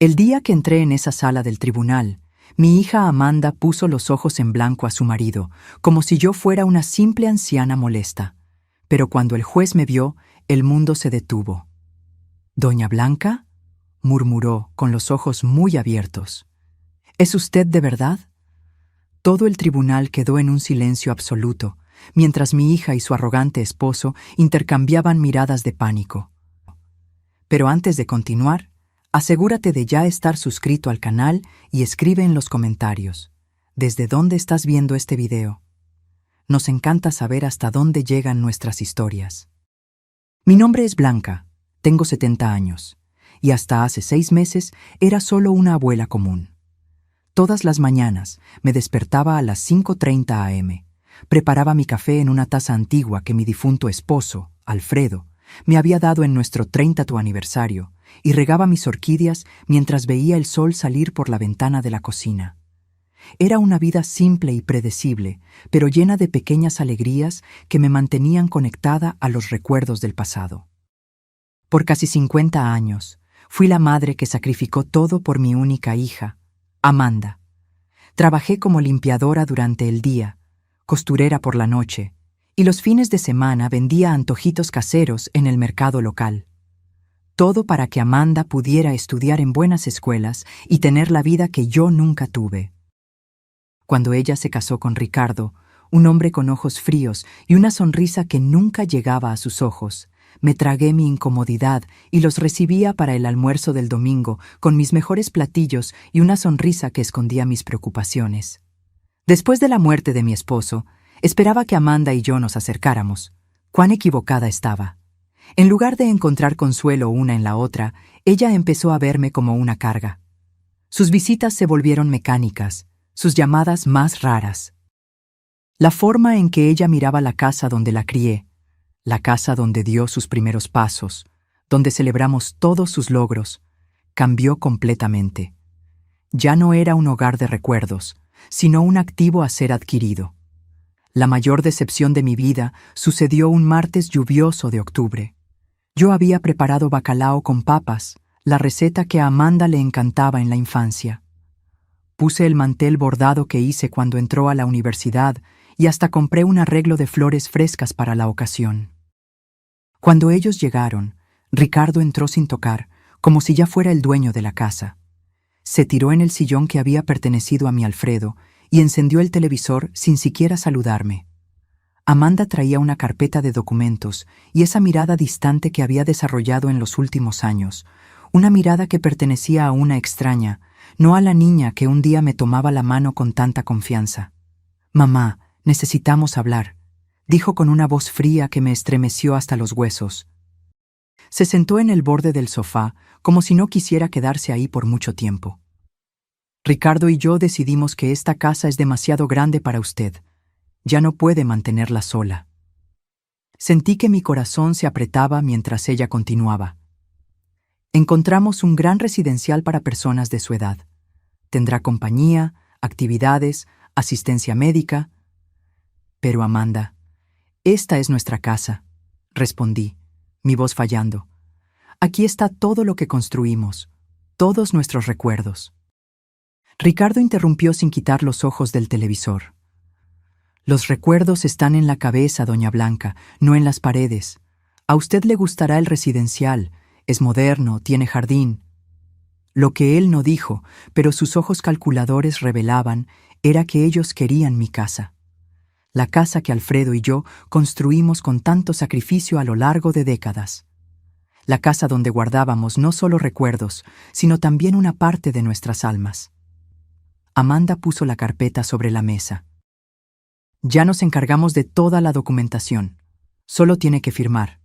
El día que entré en esa sala del tribunal, mi hija Amanda puso los ojos en blanco a su marido, como si yo fuera una simple anciana molesta. Pero cuando el juez me vio, el mundo se detuvo. «¿Doña Blanca?», murmuró, con los ojos muy abiertos. «¿Es usted de verdad?». Todo el tribunal quedó en un silencio absoluto, mientras mi hija y su arrogante esposo intercambiaban miradas de pánico. Pero antes de continuar, asegúrate de ya estar suscrito al canal y escribe en los comentarios ¿desde dónde estás viendo este video? Nos encanta saber hasta dónde llegan nuestras historias. Mi nombre es Blanca, tengo 70 años, y hasta hace 6 meses era solo una abuela común. Todas las mañanas me despertaba a las 5:30 am, preparaba mi café en una taza antigua que mi difunto esposo, Alfredo, me había dado en nuestro 30º aniversario, y regaba mis orquídeas mientras veía el sol salir por la ventana de la cocina. Era una vida simple y predecible, pero llena de pequeñas alegrías que me mantenían conectada a los recuerdos del pasado. Por casi 50 años, fui la madre que sacrificó todo por mi única hija, Amanda. Trabajé como limpiadora durante el día, costurera por la noche, y los fines de semana vendía antojitos caseros en el mercado local. Todo para que Amanda pudiera estudiar en buenas escuelas y tener la vida que yo nunca tuve. Cuando ella se casó con Ricardo, un hombre con ojos fríos y una sonrisa que nunca llegaba a sus ojos, me tragué mi incomodidad y los recibía para el almuerzo del domingo con mis mejores platillos y una sonrisa que escondía mis preocupaciones. Después de la muerte de mi esposo, esperaba que Amanda y yo nos acercáramos. Cuán equivocada estaba. En lugar de encontrar consuelo una en la otra, ella empezó a verme como una carga. Sus visitas se volvieron mecánicas, sus llamadas más raras. La forma en que ella miraba la casa donde la crié, la casa donde dio sus primeros pasos, donde celebramos todos sus logros, cambió completamente. Ya no era un hogar de recuerdos, sino un activo a ser adquirido. La mayor decepción de mi vida sucedió un martes lluvioso de octubre. Yo había preparado bacalao con papas, la receta que a Amanda le encantaba en la infancia. Puse el mantel bordado que hice cuando entró a la universidad y hasta compré un arreglo de flores frescas para la ocasión. Cuando ellos llegaron, Ricardo entró sin tocar, como si ya fuera el dueño de la casa. Se tiró en el sillón que había pertenecido a mi Alfredo y encendió el televisor sin siquiera saludarme. Amanda traía una carpeta de documentos y esa mirada distante que había desarrollado en los últimos años, una mirada que pertenecía a una extraña, no a la niña que un día me tomaba la mano con tanta confianza. «Mamá, necesitamos hablar», dijo con una voz fría que me estremeció hasta los huesos. Se sentó en el borde del sofá, como si no quisiera quedarse ahí por mucho tiempo. «Ricardo y yo decidimos que esta casa es demasiado grande para usted. Ya no puede mantenerla sola». Sentí que mi corazón se apretaba mientras ella continuaba. «Encontramos un gran residencial para personas de su edad. Tendrá compañía, actividades, asistencia médica». «Pero Amanda, esta es nuestra casa», respondí, mi voz fallando. «Aquí está todo lo que construimos, todos nuestros recuerdos». Ricardo interrumpió sin quitar los ojos del televisor. «Los recuerdos están en la cabeza, doña Blanca, no en las paredes. A usted le gustará el residencial, es moderno, tiene jardín». Lo que él no dijo, pero sus ojos calculadores revelaban, era que ellos querían mi casa. La casa que Alfredo y yo construimos con tanto sacrificio a lo largo de décadas. La casa donde guardábamos no solo recuerdos, sino también una parte de nuestras almas. Amanda puso la carpeta sobre la mesa. «Ya nos encargamos de toda la documentación. Solo tiene que firmar».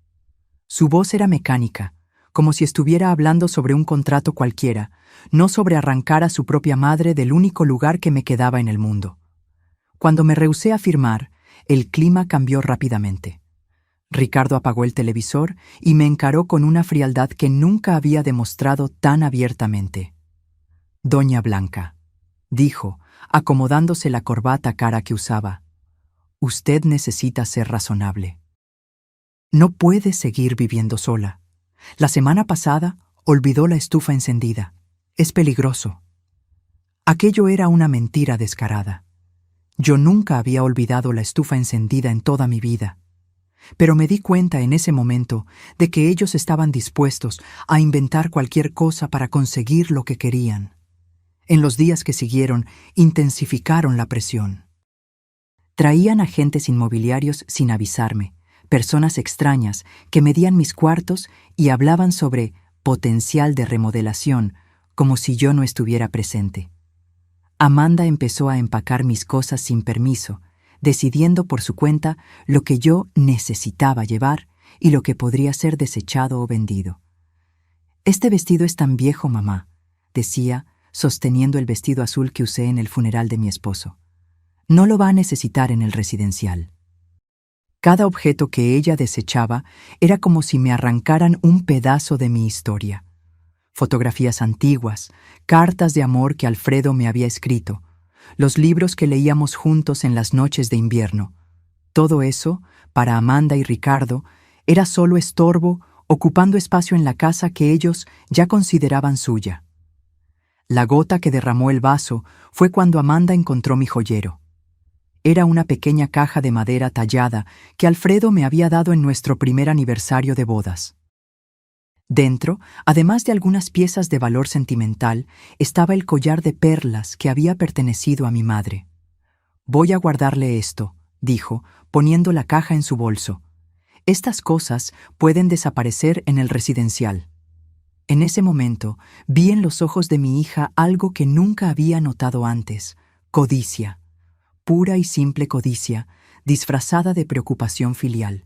Su voz era mecánica, como si estuviera hablando sobre un contrato cualquiera, no sobre arrancar a su propia madre del único lugar que me quedaba en el mundo. Cuando me rehusé a firmar, el clima cambió rápidamente. Ricardo apagó el televisor y me encaró con una frialdad que nunca había demostrado tan abiertamente. «Doña Blanca», dijo, acomodándose la corbata cara que usaba, «usted necesita ser razonable. No puede seguir viviendo sola. La semana pasada olvidó la estufa encendida. Es peligroso. Aquello era una mentira descarada. Yo nunca había olvidado la estufa encendida en toda mi vida. Pero me di cuenta en ese momento de que ellos estaban dispuestos a inventar cualquier cosa para conseguir lo que querían. En los días que siguieron, intensificaron la presión. Traían agentes inmobiliarios sin avisarme, personas extrañas que medían mis cuartos y hablaban sobre potencial de remodelación, como si yo no estuviera presente. Amanda empezó a empacar mis cosas sin permiso, decidiendo por su cuenta lo que yo necesitaba llevar y lo que podría ser desechado o vendido. «Este vestido es tan viejo, mamá», decía, sosteniendo el vestido azul que usé en el funeral de mi esposo. «No lo va a necesitar en el residencial». Cada objeto que ella desechaba era como si me arrancaran un pedazo de mi historia. Fotografías antiguas, cartas de amor que Alfredo me había escrito, los libros que leíamos juntos en las noches de invierno. Todo eso, para Amanda y Ricardo, era solo estorbo, ocupando espacio en la casa que ellos ya consideraban suya. La gota que derramó el vaso fue cuando Amanda encontró mi joyero. Era una pequeña caja de madera tallada que Alfredo me había dado en nuestro primer aniversario de bodas. Dentro, además de algunas piezas de valor sentimental, estaba el collar de perlas que había pertenecido a mi madre. «Voy a guardarle esto», dijo, poniendo la caja en su bolso. «Estas cosas pueden desaparecer en el residencial». En ese momento, vi en los ojos de mi hija algo que nunca había notado antes: codicia. Pura y simple codicia, disfrazada de preocupación filial.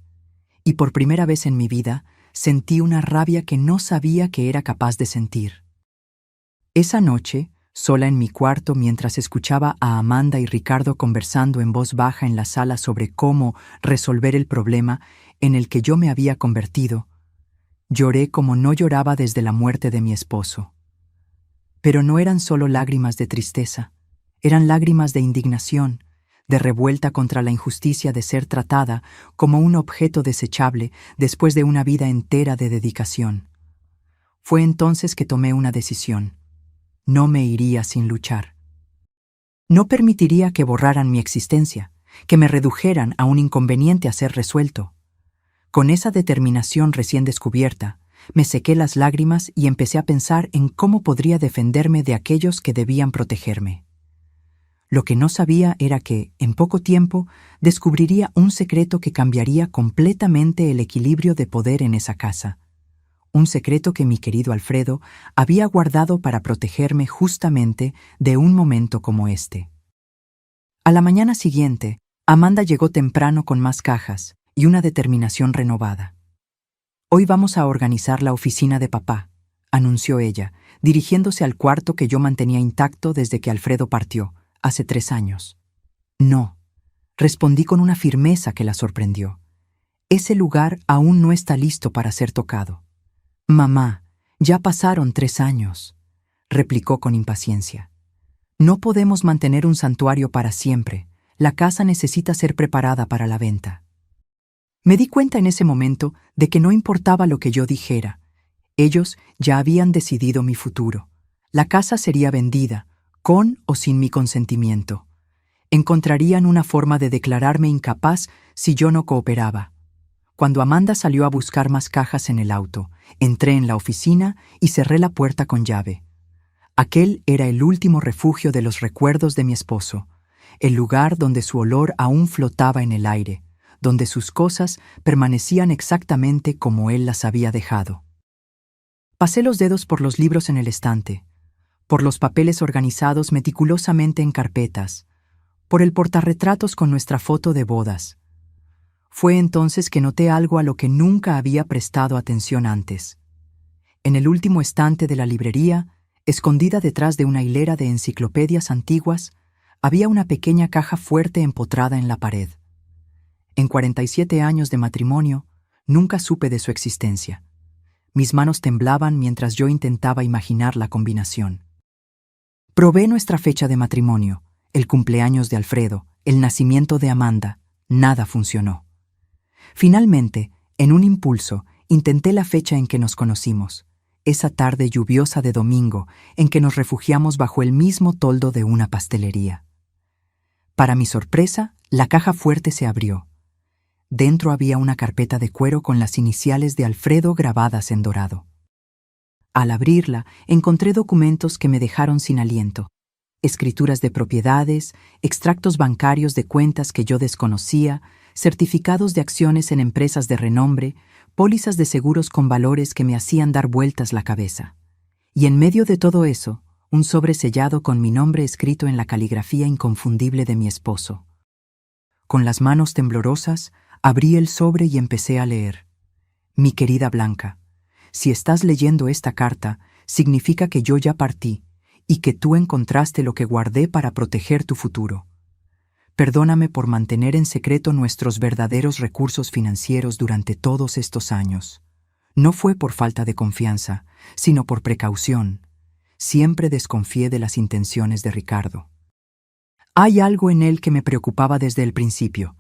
Y por primera vez en mi vida, sentí una rabia que no sabía que era capaz de sentir. Esa noche, sola en mi cuarto mientras escuchaba a Amanda y Ricardo conversando en voz baja en la sala sobre cómo resolver el problema en el que yo me había convertido, lloré como no lloraba desde la muerte de mi esposo. Pero no eran solo lágrimas de tristeza, eran lágrimas de indignación, de revuelta contra la injusticia de ser tratada como un objeto desechable después de una vida entera de dedicación. Fue entonces que tomé una decisión. No me iría sin luchar. No permitiría que borraran mi existencia, que me redujeran a un inconveniente a ser resuelto. Con esa determinación recién descubierta, me sequé las lágrimas y empecé a pensar en cómo podría defenderme de aquellos que debían protegerme. Lo que no sabía era que, en poco tiempo, descubriría un secreto que cambiaría completamente el equilibrio de poder en esa casa. Un secreto que mi querido Alfredo había guardado para protegerme justamente de un momento como este. A la mañana siguiente, Amanda llegó temprano con más cajas y una determinación renovada. «Hoy vamos a organizar la oficina de papá», anunció ella, dirigiéndose al cuarto que yo mantenía intacto desde que Alfredo partió, hace 3 años. «No», respondí con una firmeza que la sorprendió. «Ese lugar aún no está listo para ser tocado». «Mamá, ya pasaron 3 años», replicó con impaciencia. «No podemos mantener un santuario para siempre. La casa necesita ser preparada para la venta». Me di cuenta en ese momento de que no importaba lo que yo dijera. Ellos ya habían decidido mi futuro. La casa sería vendida, con o sin mi consentimiento. Encontrarían una forma de declararme incapaz si yo no cooperaba. Cuando Amanda salió a buscar más cajas en el auto, entré en la oficina y cerré la puerta con llave. Aquel era el último refugio de los recuerdos de mi esposo, el lugar donde su olor aún flotaba en el aire, donde sus cosas permanecían exactamente como él las había dejado. Pasé los dedos por los libros en el estante, por los papeles organizados meticulosamente en carpetas, por el portarretratos con nuestra foto de bodas. Fue entonces que noté algo a lo que nunca había prestado atención antes. En el último estante de la librería, escondida detrás de una hilera de enciclopedias antiguas, había una pequeña caja fuerte empotrada en la pared. En 47 años de matrimonio, nunca supe de su existencia. Mis manos temblaban mientras yo intentaba imaginar la combinación. Probé nuestra fecha de matrimonio, el cumpleaños de Alfredo, el nacimiento de Amanda. Nada funcionó. Finalmente, en un impulso, intenté la fecha en que nos conocimos, esa tarde lluviosa de domingo en que nos refugiamos bajo el mismo toldo de una pastelería. Para mi sorpresa, la caja fuerte se abrió. Dentro había una carpeta de cuero con las iniciales de Alfredo grabadas en dorado. Al abrirla, encontré documentos que me dejaron sin aliento. Escrituras de propiedades, extractos bancarios de cuentas que yo desconocía, certificados de acciones en empresas de renombre, pólizas de seguros con valores que me hacían dar vueltas la cabeza. Y en medio de todo eso, un sobre sellado con mi nombre escrito en la caligrafía inconfundible de mi esposo. Con las manos temblorosas, abrí el sobre y empecé a leer. Mi querida Blanca, si estás leyendo esta carta, significa que yo ya partí y que tú encontraste lo que guardé para proteger tu futuro. Perdóname por mantener en secreto nuestros verdaderos recursos financieros durante todos estos años. No fue por falta de confianza, sino por precaución. Siempre desconfié de las intenciones de Ricardo. Hay algo en él que me preocupaba desde el principio.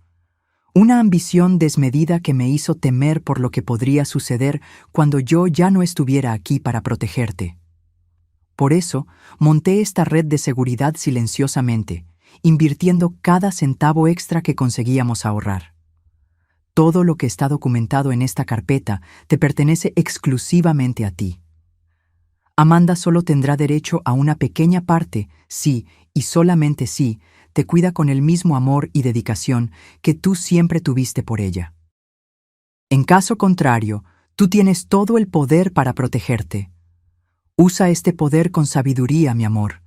Una ambición desmedida que me hizo temer por lo que podría suceder cuando yo ya no estuviera aquí para protegerte. Por eso, monté esta red de seguridad silenciosamente, invirtiendo cada centavo extra que conseguíamos ahorrar. Todo lo que está documentado en esta carpeta te pertenece exclusivamente a ti. Amanda solo tendrá derecho a una pequeña parte si, y solamente si, te cuida con el mismo amor y dedicación que tú siempre tuviste por ella. En caso contrario, tú tienes todo el poder para protegerte. Usa este poder con sabiduría, mi amor,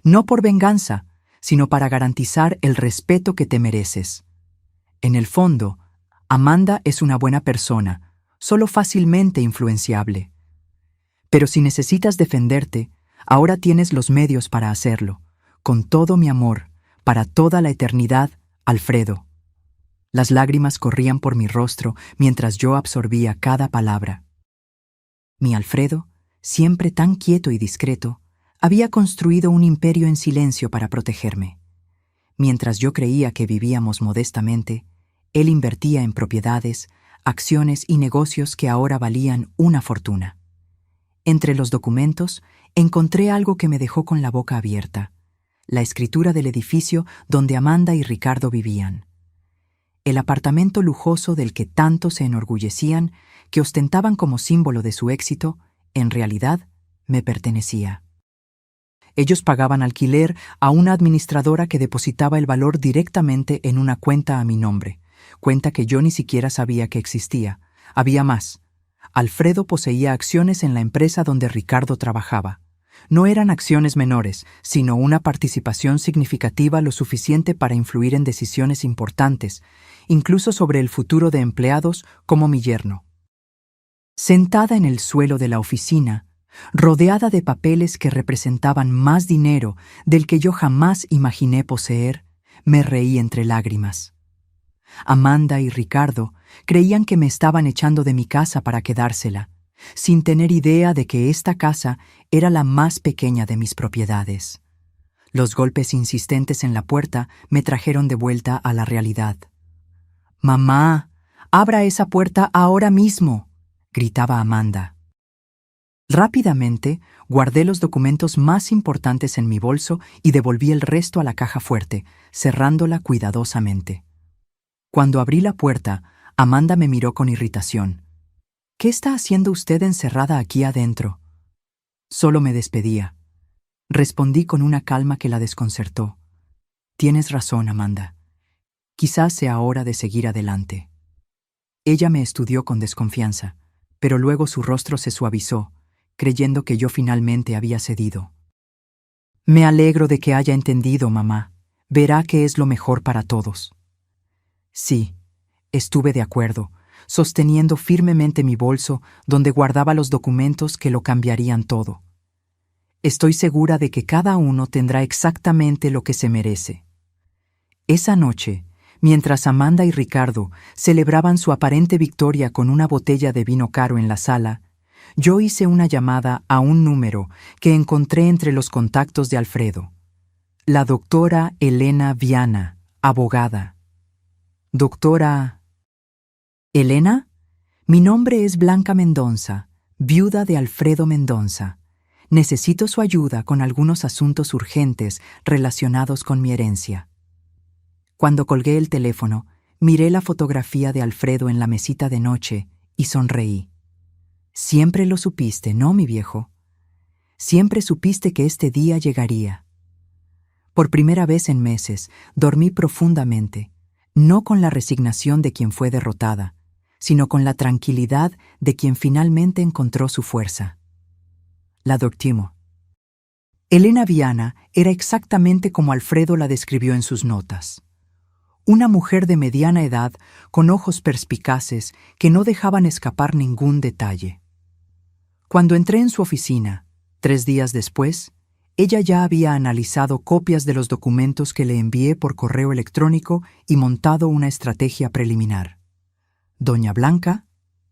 no por venganza, sino para garantizar el respeto que te mereces. En el fondo, Amanda es una buena persona, solo fácilmente influenciable. Pero si necesitas defenderte, ahora tienes los medios para hacerlo. Con todo mi amor, para toda la eternidad, Alfredo. Las lágrimas corrían por mi rostro mientras yo absorbía cada palabra. Mi Alfredo, siempre tan quieto y discreto, había construido un imperio en silencio para protegerme. Mientras yo creía que vivíamos modestamente, él invertía en propiedades, acciones y negocios que ahora valían una fortuna. Entre los documentos, encontré algo que me dejó con la boca abierta: la escritura del edificio donde Amanda y Ricardo vivían. El apartamento lujoso del que tanto se enorgullecían, que ostentaban como símbolo de su éxito, en realidad me pertenecía. Ellos pagaban alquiler a una administradora que depositaba el valor directamente en una cuenta a mi nombre, cuenta que yo ni siquiera sabía que existía. Había más. Alfredo poseía acciones en la empresa donde Ricardo trabajaba. No eran acciones menores, sino una participación significativa lo suficiente para influir en decisiones importantes, incluso sobre el futuro de empleados como mi yerno. Sentada en el suelo de la oficina, rodeada de papeles que representaban más dinero del que yo jamás imaginé poseer, me reí entre lágrimas. Amanda y Ricardo creían que me estaban echando de mi casa para quedársela, sin tener idea de que esta casa era la más pequeña de mis propiedades. Los golpes insistentes en la puerta me trajeron de vuelta a la realidad. «¡Mamá! ¡Abra esa puerta ahora mismo!», gritaba Amanda. Rápidamente, guardé los documentos más importantes en mi bolso y devolví el resto a la caja fuerte, cerrándola cuidadosamente. Cuando abrí la puerta, Amanda me miró con irritación. «¿Qué está haciendo usted encerrada aquí adentro?». Solo me despedía. Respondí con una calma que la desconcertó. «Tienes razón, Amanda. Quizás sea hora de seguir adelante». Ella me estudió con desconfianza, pero luego su rostro se suavizó, creyendo que yo finalmente había cedido. «Me alegro de que haya entendido, mamá. Verá que es lo mejor para todos». Sí, estuve de acuerdo, sosteniendo firmemente mi bolso donde guardaba los documentos que lo cambiarían todo. Estoy segura de que cada uno tendrá exactamente lo que se merece. Esa noche, mientras Amanda y Ricardo celebraban su aparente victoria con una botella de vino caro en la sala, yo hice una llamada a un número que encontré entre los contactos de Alfredo. La doctora Elena Viana, abogada. «Doctora...». «¿Elena? Mi nombre es Blanca Mendonza. viuda de Alfredo Mendonza. Necesito su ayuda con algunos asuntos urgentes relacionados con mi herencia. Cuando colgué el teléfono, miré la fotografía de Alfredo en la mesita de noche y sonreí. Siempre lo supiste, ¿no, mi viejo? Siempre supiste que este día llegaría. Por primera vez en meses, dormí profundamente, no con la resignación de quien fue derrotada, sino con la tranquilidad de quien finalmente encontró su fuerza. La doctimo. Elena Viana era exactamente como Alfredo la describió en sus notas. Una mujer de mediana edad con ojos perspicaces que no dejaban escapar ningún detalle. Cuando entré en su oficina, 3 días después, ella ya había analizado copias de los documentos que le envié por correo electrónico y montado una estrategia preliminar. Doña Blanca,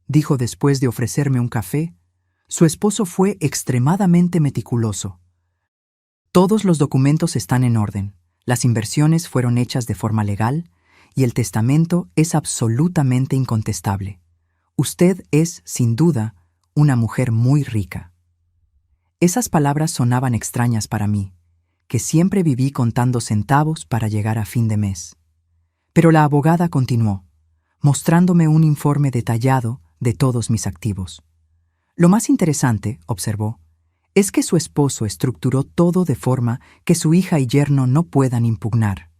dijo después de ofrecerme un café, su esposo fue extremadamente meticuloso. Todos los documentos están en orden, las inversiones fueron hechas de forma legal y el testamento es absolutamente incontestable. Usted es, sin duda, una mujer muy rica. Esas palabras sonaban extrañas para mí, que siempre viví contando centavos para llegar a fin de mes. Pero la abogada continuó, mostrándome un informe detallado de todos mis activos. Lo más interesante, observó, es que su esposo estructuró todo de forma que su hija y yerno no puedan impugnar.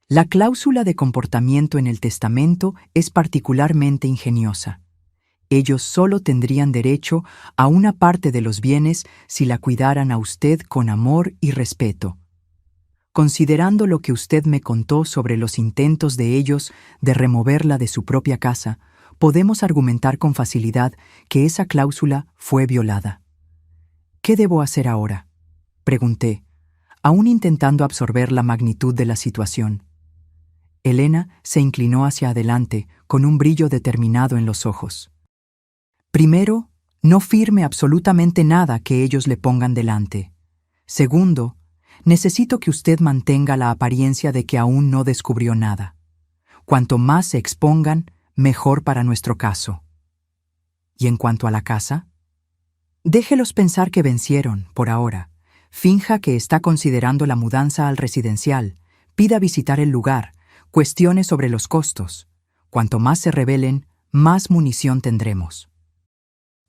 La cláusula de comportamiento en el testamento es particularmente ingeniosa. Ellos solo tendrían derecho a una parte de los bienes si la cuidaran a usted con amor y respeto. Considerando lo que usted me contó sobre los intentos de ellos de removerla de su propia casa, podemos argumentar con facilidad que esa cláusula fue violada. ¿Qué debo hacer ahora?, pregunté, aún intentando absorber la magnitud de la situación. Elena se inclinó hacia adelante con un brillo determinado en los ojos. Primero, no firme absolutamente nada que ellos le pongan delante. Segundo, necesito que usted mantenga la apariencia de que aún no descubrió nada. Cuanto más se expongan, mejor para nuestro caso. ¿Y en cuanto a la casa? Déjelos pensar que vencieron, por ahora. Finja que está considerando la mudanza al residencial. Pida visitar el lugar. Cuestione sobre los costos. Cuanto más se rebelen, más munición tendremos.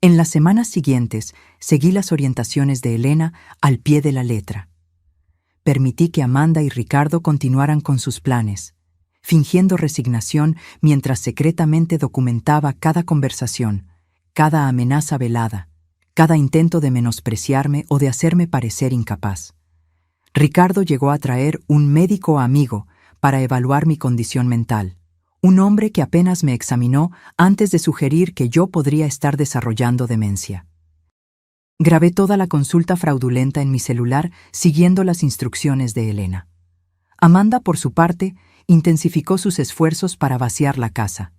En las semanas siguientes, seguí las orientaciones de Elena al pie de la letra. Permití que Amanda y Ricardo continuaran con sus planes, fingiendo resignación mientras secretamente documentaba cada conversación, cada amenaza velada, cada intento de menospreciarme o de hacerme parecer incapaz. Ricardo llegó a traer un médico amigo para evaluar mi condición mental, un hombre que apenas me examinó antes de sugerir que yo podría estar desarrollando demencia. Grabé toda la consulta fraudulenta en mi celular siguiendo las instrucciones de Elena. Amanda, por su parte, intensificó sus esfuerzos para vaciar la casa.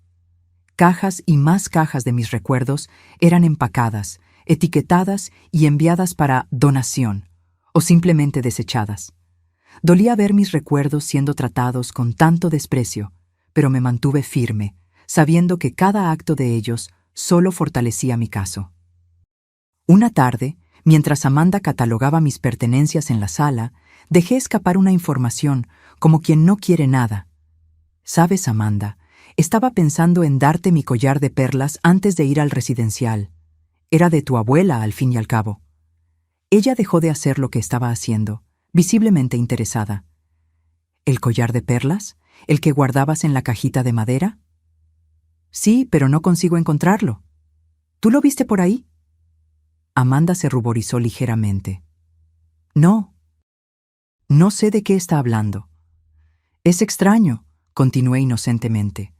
Cajas y más cajas de mis recuerdos eran empacadas, etiquetadas y enviadas para donación, o simplemente desechadas. Dolía ver mis recuerdos siendo tratados con tanto desprecio, pero me mantuve firme, sabiendo que cada acto de ellos solo fortalecía mi caso. Una tarde, mientras Amanda catalogaba mis pertenencias en la sala, dejé escapar una información, como quien no quiere nada. «¿Sabes, Amanda? Estaba pensando en darte mi collar de perlas antes de ir al residencial. Era de tu abuela, al fin y al cabo». Ella dejó de hacer lo que estaba haciendo, visiblemente interesada. «¿El collar de perlas? ¿El que guardabas en la cajita de madera?» «Sí, pero no consigo encontrarlo. ¿Tú lo viste por ahí?» Amanda se ruborizó ligeramente. «No. No sé de qué está hablando». «Es extraño», continué inocentemente.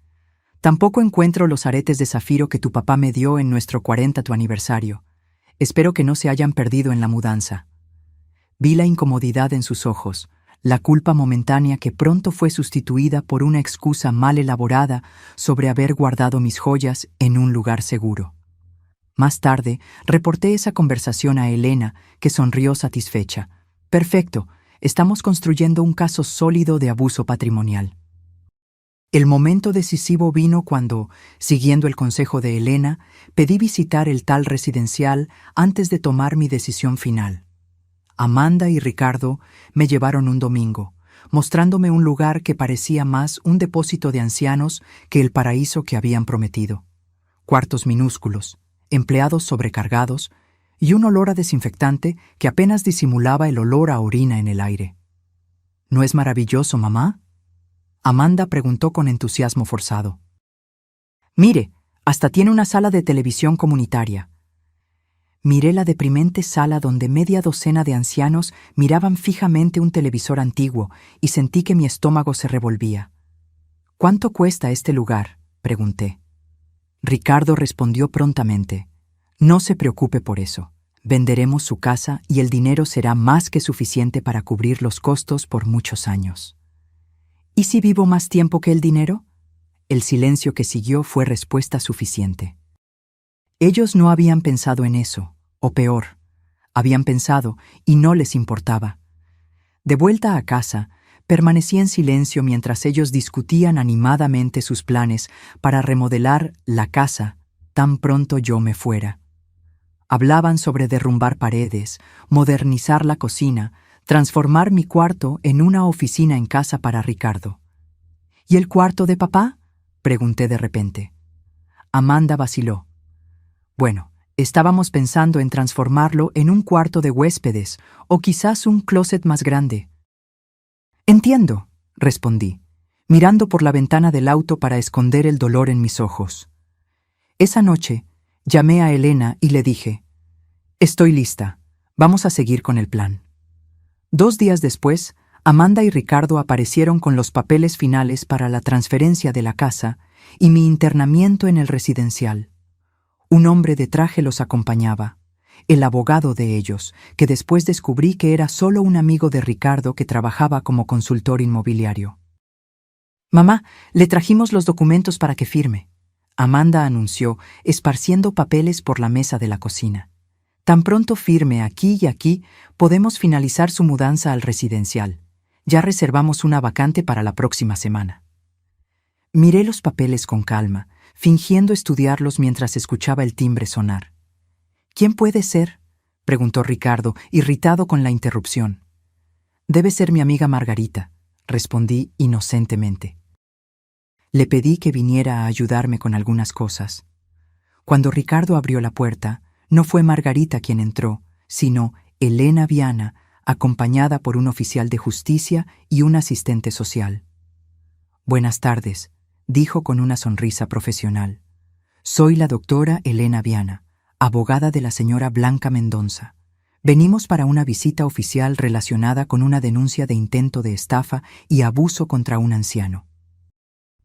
«Tampoco encuentro los aretes de zafiro que tu papá me dio en nuestro 40º aniversario. Espero que no se hayan perdido en la mudanza». Vi la incomodidad en sus ojos, la culpa momentánea que pronto fue sustituida por una excusa mal elaborada sobre haber guardado mis joyas en un lugar seguro. Más tarde, reporté esa conversación a Elena, que sonrió satisfecha. «Perfecto, estamos construyendo un caso sólido de abuso patrimonial». El momento decisivo vino cuando, siguiendo el consejo de Elena, pedí visitar el tal residencial antes de tomar mi decisión final. Amanda y Ricardo me llevaron un domingo, mostrándome un lugar que parecía más un depósito de ancianos que el paraíso que habían prometido. Cuartos minúsculos, empleados sobrecargados y un olor a desinfectante que apenas disimulaba el olor a orina en el aire. ¿No es maravilloso, mamá?, Amanda preguntó con entusiasmo forzado. Mire, hasta tiene una sala de televisión comunitaria. Miré la deprimente sala donde media docena de ancianos miraban fijamente un televisor antiguo y sentí que mi estómago se revolvía. ¿Cuánto cuesta este lugar?, pregunté. Ricardo respondió prontamente. No se preocupe por eso. Venderemos su casa y el dinero será más que suficiente para cubrir los costos por muchos años. ¿Y si vivo más tiempo que el dinero? El silencio que siguió fue respuesta suficiente. Ellos no habían pensado en eso, o peor, habían pensado y no les importaba. De vuelta a casa, permanecí en silencio mientras ellos discutían animadamente sus planes para remodelar la casa tan pronto yo me fuera. Hablaban sobre derrumbar paredes, modernizar la cocina, transformar mi cuarto en una oficina en casa para Ricardo. ¿Y el cuarto de papá?, pregunté de repente. Amanda vaciló. Bueno, estábamos pensando en transformarlo en un cuarto de huéspedes o quizás un closet más grande. Entiendo, respondí, mirando por la ventana del auto para esconder el dolor en mis ojos. Esa noche, llamé a Elena y le dije, «Estoy lista, vamos a seguir con el plan». 2 días después, Amanda y Ricardo aparecieron con los papeles finales para la transferencia de la casa y mi internamiento en el residencial. Un hombre de traje los acompañaba, el abogado de ellos, que después descubrí que era solo un amigo de Ricardo que trabajaba como consultor inmobiliario. «Mamá, le trajimos los documentos para que firme», Amanda anunció, esparciendo papeles por la mesa de la cocina. «Tan pronto firme aquí y aquí, podemos finalizar su mudanza al residencial. Ya reservamos una vacante para la próxima semana». Miré los papeles con calma, fingiendo estudiarlos mientras escuchaba el timbre sonar. «¿Quién puede ser?», preguntó Ricardo, irritado con la interrupción. «Debe ser mi amiga Margarita», respondí inocentemente. Le pedí que viniera a ayudarme con algunas cosas. Cuando Ricardo abrió la puerta, no fue Margarita quien entró, sino Elena Viana, acompañada por un oficial de justicia y un asistente social. «Buenas tardes», dijo con una sonrisa profesional. «Soy la doctora Elena Viana, abogada de la señora Blanca Mendonza. Venimos para una visita oficial relacionada con una denuncia de intento de estafa y abuso contra un anciano».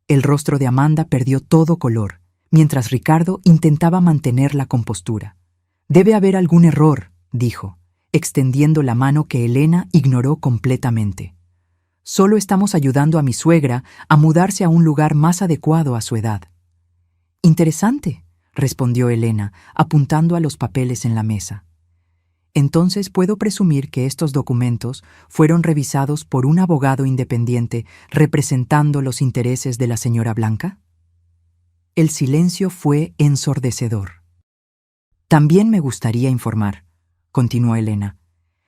El rostro de Amanda perdió todo color, mientras Ricardo intentaba mantener la compostura. «Debe haber algún error», dijo, extendiendo la mano que Elena ignoró completamente. «Solo estamos ayudando a mi suegra a mudarse a un lugar más adecuado a su edad». «Interesante», respondió Elena, apuntando a los papeles en la mesa. «Entonces puedo presumir que estos documentos fueron revisados por un abogado independiente representando los intereses de la señora Blanca». El silencio fue ensordecedor. «También me gustaría informar», continuó Elena,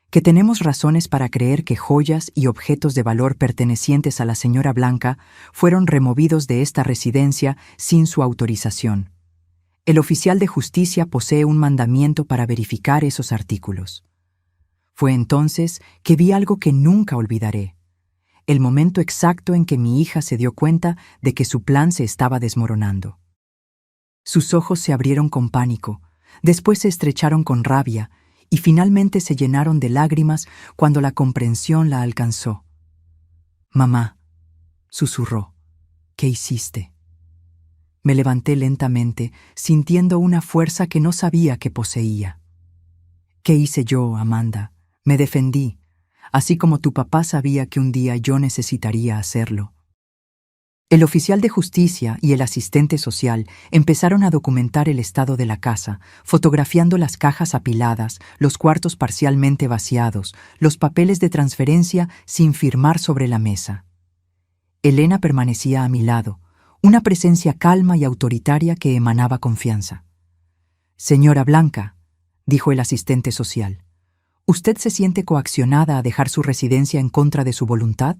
«que tenemos razones para creer que joyas y objetos de valor pertenecientes a la señora Blanca fueron removidos de esta residencia sin su autorización. El oficial de justicia posee un mandamiento para verificar esos artículos». Fue entonces que vi algo que nunca olvidaré. El momento exacto en que mi hija se dio cuenta de que su plan se estaba desmoronando. Sus ojos se abrieron con pánico, después se estrecharon con rabia y finalmente se llenaron de lágrimas cuando la comprensión la alcanzó. «Mamá», susurró, «¿qué hiciste?». Me levanté lentamente, sintiendo una fuerza que no sabía que poseía. «¿Qué hice yo, Amanda? Me defendí, así como tu papá sabía que un día yo necesitaría hacerlo». El oficial de justicia y el asistente social empezaron a documentar el estado de la casa, fotografiando las cajas apiladas, los cuartos parcialmente vaciados, los papeles de transferencia sin firmar sobre la mesa. Elena permanecía a mi lado, una presencia calma y autoritaria que emanaba confianza. «Señora Blanca», dijo el asistente social, «¿usted se siente coaccionada a dejar su residencia en contra de su voluntad?»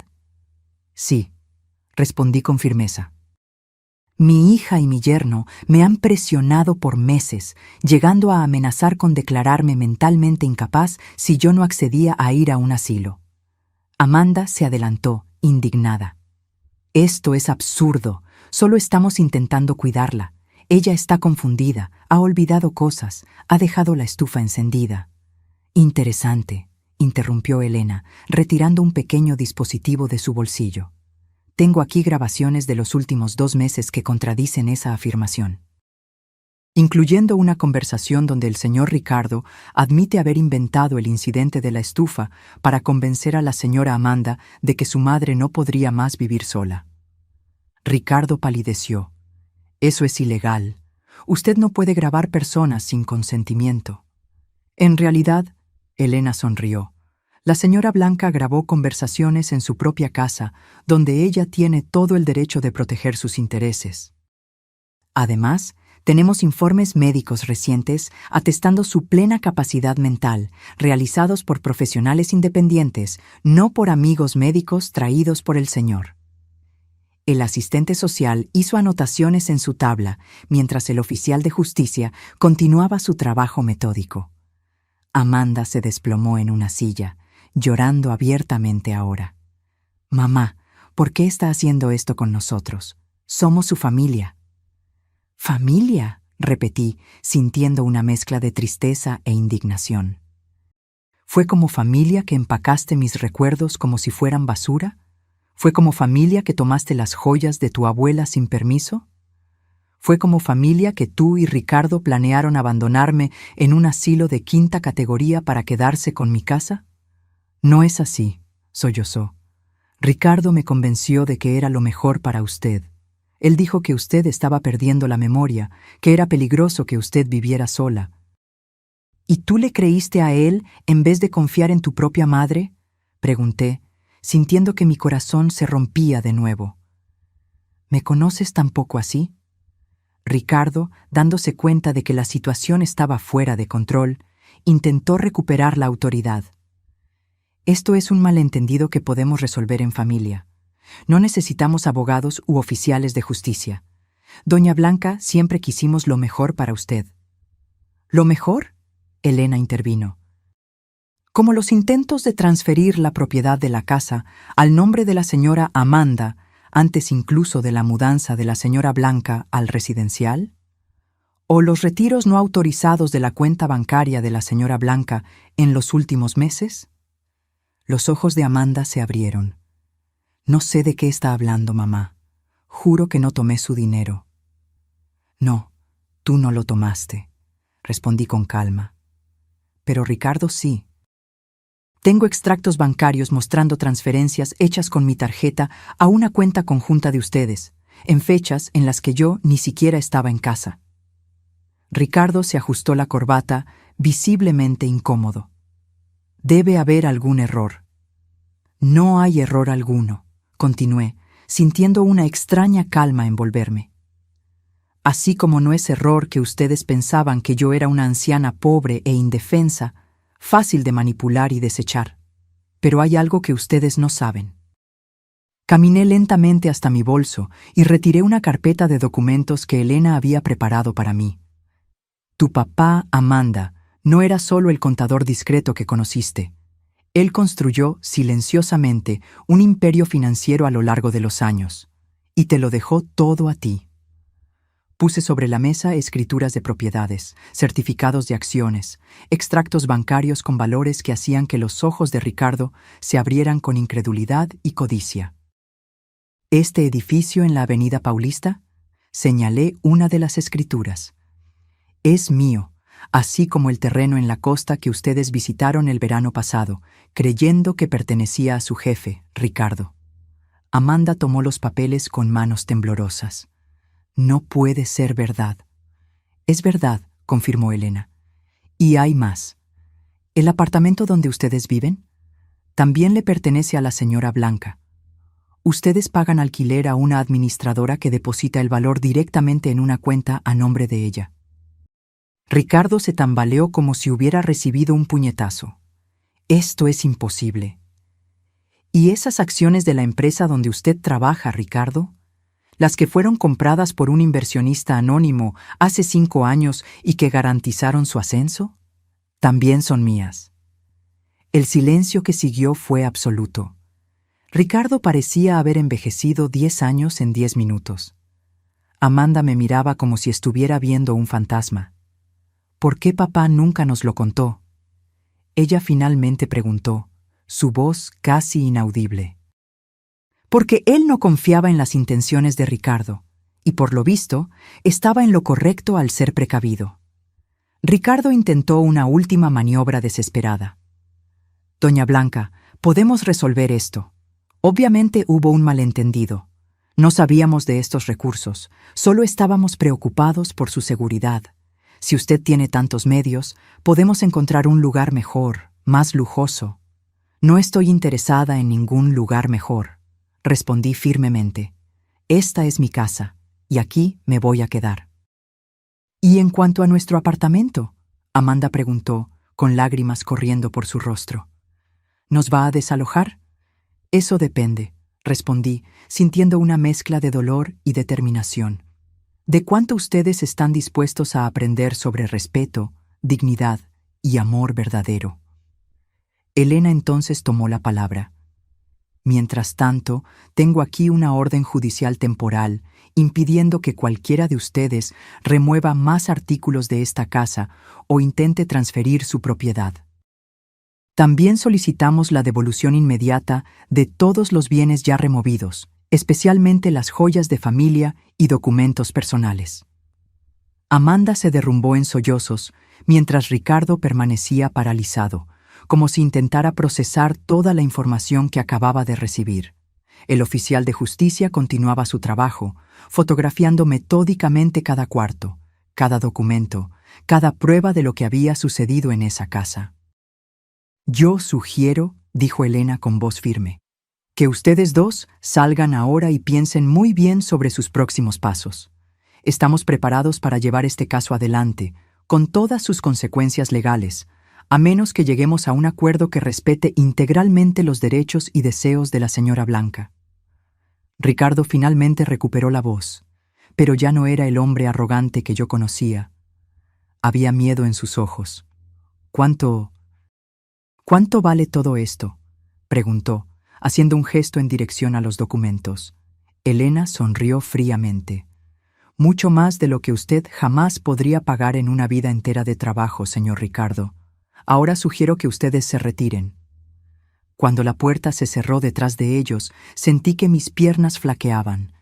«Sí», respondí con firmeza. «Mi hija y mi yerno me han presionado por meses, llegando a amenazar con declararme mentalmente incapaz si yo no accedía a ir a un asilo». Amanda se adelantó, indignada. «Esto es absurdo. Solo estamos intentando cuidarla. Ella está confundida, ha olvidado cosas, ha dejado la estufa encendida». «Interesante», interrumpió Elena, retirando un pequeño dispositivo de su bolsillo. «Tengo aquí grabaciones de los últimos 2 meses que contradicen esa afirmación, incluyendo una conversación donde el señor Ricardo admite haber inventado el incidente de la estufa para convencer a la señora Amanda de que su madre no podría más vivir sola». Ricardo palideció. «Eso es ilegal. Usted no puede grabar personas sin consentimiento». «En realidad», Elena sonrió, «la señora Blanca grabó conversaciones en su propia casa, donde ella tiene todo el derecho de proteger sus intereses. Además, tenemos informes médicos recientes atestando su plena capacidad mental, realizados por profesionales independientes, no por amigos médicos traídos por el señor». El asistente social hizo anotaciones en su tabla, mientras el oficial de justicia continuaba su trabajo metódico. Amanda se desplomó en una silla, llorando abiertamente ahora. «Mamá, ¿por qué está haciendo esto con nosotros? Somos su familia». «¿Familia?», repetí, sintiendo una mezcla de tristeza e indignación. «¿Fue como familia que empacaste mis recuerdos como si fueran basura? ¿Fue como familia que tomaste las joyas de tu abuela sin permiso? ¿Fue como familia que tú y Ricardo planearon abandonarme en un asilo de 5ª categoría para quedarse con mi casa?» «No es así», sollozó. «Ricardo me convenció de que era lo mejor para usted. Él dijo que usted estaba perdiendo la memoria, que era peligroso que usted viviera sola». «¿Y tú le creíste a él en vez de confiar en tu propia madre?», pregunté, sintiendo que mi corazón se rompía de nuevo. «¿Me conoces tampoco así?». Ricardo, dándose cuenta de que la situación estaba fuera de control, intentó recuperar la autoridad. «Esto es un malentendido que podemos resolver en familia. No necesitamos abogados u oficiales de justicia. Doña Blanca, siempre quisimos lo mejor para usted». «¿Lo mejor?», Elena intervino. «Como los intentos de transferir la propiedad de la casa al nombre de la señora Amanda, antes incluso de la mudanza de la señora Blanca al residencial, o los retiros no autorizados de la cuenta bancaria de la señora Blanca en los últimos meses». Los ojos de Amanda se abrieron. «No sé de qué está hablando, mamá. Juro que no tomé su dinero». «No, tú no lo tomaste», respondí con calma. «Pero Ricardo sí. Tengo extractos bancarios mostrando transferencias hechas con mi tarjeta a una cuenta conjunta de ustedes, en fechas en las que yo ni siquiera estaba en casa». Ricardo se ajustó la corbata, visiblemente incómodo. «Debe haber algún error». «No hay error alguno», continué, sintiendo una extraña calma envolverme. «Así como no es error que ustedes pensaban que yo era una anciana pobre e indefensa, fácil de manipular y desechar. Pero hay algo que ustedes no saben». Caminé lentamente hasta mi bolso y retiré una carpeta de documentos que Elena había preparado para mí. «Tu papá, Amanda, no era solo el contador discreto que conociste. Él construyó silenciosamente un imperio financiero a lo largo de los años, y te lo dejó todo a ti». Puse sobre la mesa escrituras de propiedades, certificados de acciones, extractos bancarios con valores que hacían que los ojos de Ricardo se abrieran con incredulidad y codicia. «¿Este edificio en la Avenida Paulista?», señalé una de las escrituras. «Es mío, así como el terreno en la costa que ustedes visitaron el verano pasado, creyendo que pertenecía a su jefe, Ricardo». Amanda tomó los papeles con manos temblorosas. «No puede ser verdad». «Es verdad», confirmó Elena. «Y hay más. ¿El apartamento donde ustedes viven? También le pertenece a la señora Blanca». Ustedes pagan alquiler a una administradora que deposita el valor directamente en una cuenta a nombre de ella. Ricardo se tambaleó como si hubiera recibido un puñetazo. Esto es imposible. ¿Y esas acciones de la empresa donde usted trabaja, Ricardo? Las que fueron compradas por un inversionista anónimo hace 5 años y que garantizaron su ascenso, también son mías. El silencio que siguió fue absoluto. Ricardo parecía haber envejecido 10 años en 10 minutos. Amanda me miraba como si estuviera viendo un fantasma. ¿Por qué papá nunca nos lo contó? Ella finalmente preguntó, su voz casi inaudible. Porque él no confiaba en las intenciones de Ricardo, y por lo visto, estaba en lo correcto al ser precavido. Ricardo intentó una última maniobra desesperada. Doña Blanca, podemos resolver esto. Obviamente hubo un malentendido. No sabíamos de estos recursos, solo estábamos preocupados por su seguridad. Si usted tiene tantos medios, podemos encontrar un lugar mejor, más lujoso. No estoy interesada en ningún lugar mejor, respondí firmemente. Esta es mi casa, y aquí me voy a quedar. ¿Y en cuanto a nuestro apartamento? Amanda preguntó, con lágrimas corriendo por su rostro. ¿Nos va a desalojar? Eso depende, respondí, sintiendo una mezcla de dolor y determinación. ¿De cuánto ustedes están dispuestos a aprender sobre respeto, dignidad y amor verdadero? Elena entonces tomó la palabra. Mientras tanto, tengo aquí una orden judicial temporal impidiendo que cualquiera de ustedes remueva más artículos de esta casa o intente transferir su propiedad. También solicitamos la devolución inmediata de todos los bienes ya removidos, especialmente las joyas de familia y documentos personales. Amanda se derrumbó en sollozos, mientras Ricardo permanecía paralizado, como si intentara procesar toda la información que acababa de recibir. El oficial de justicia continuaba su trabajo, fotografiando metódicamente cada cuarto, cada documento, cada prueba de lo que había sucedido en esa casa. Yo sugiero, dijo Elena con voz firme, que ustedes dos salgan ahora y piensen muy bien sobre sus próximos pasos. Estamos preparados para llevar este caso adelante, con todas sus consecuencias legales, a menos que lleguemos a un acuerdo que respete integralmente los derechos y deseos de la señora Blanca. Ricardo finalmente recuperó la voz, pero ya no era el hombre arrogante que yo conocía. Había miedo en sus ojos. ¿Cuánto vale todo esto?, preguntó, haciendo un gesto en dirección a los documentos. Elena sonrió fríamente. Mucho más de lo que usted jamás podría pagar en una vida entera de trabajo, señor Ricardo. Ahora sugiero que ustedes se retiren. Cuando la puerta se cerró detrás de ellos, sentí que mis piernas flaqueaban.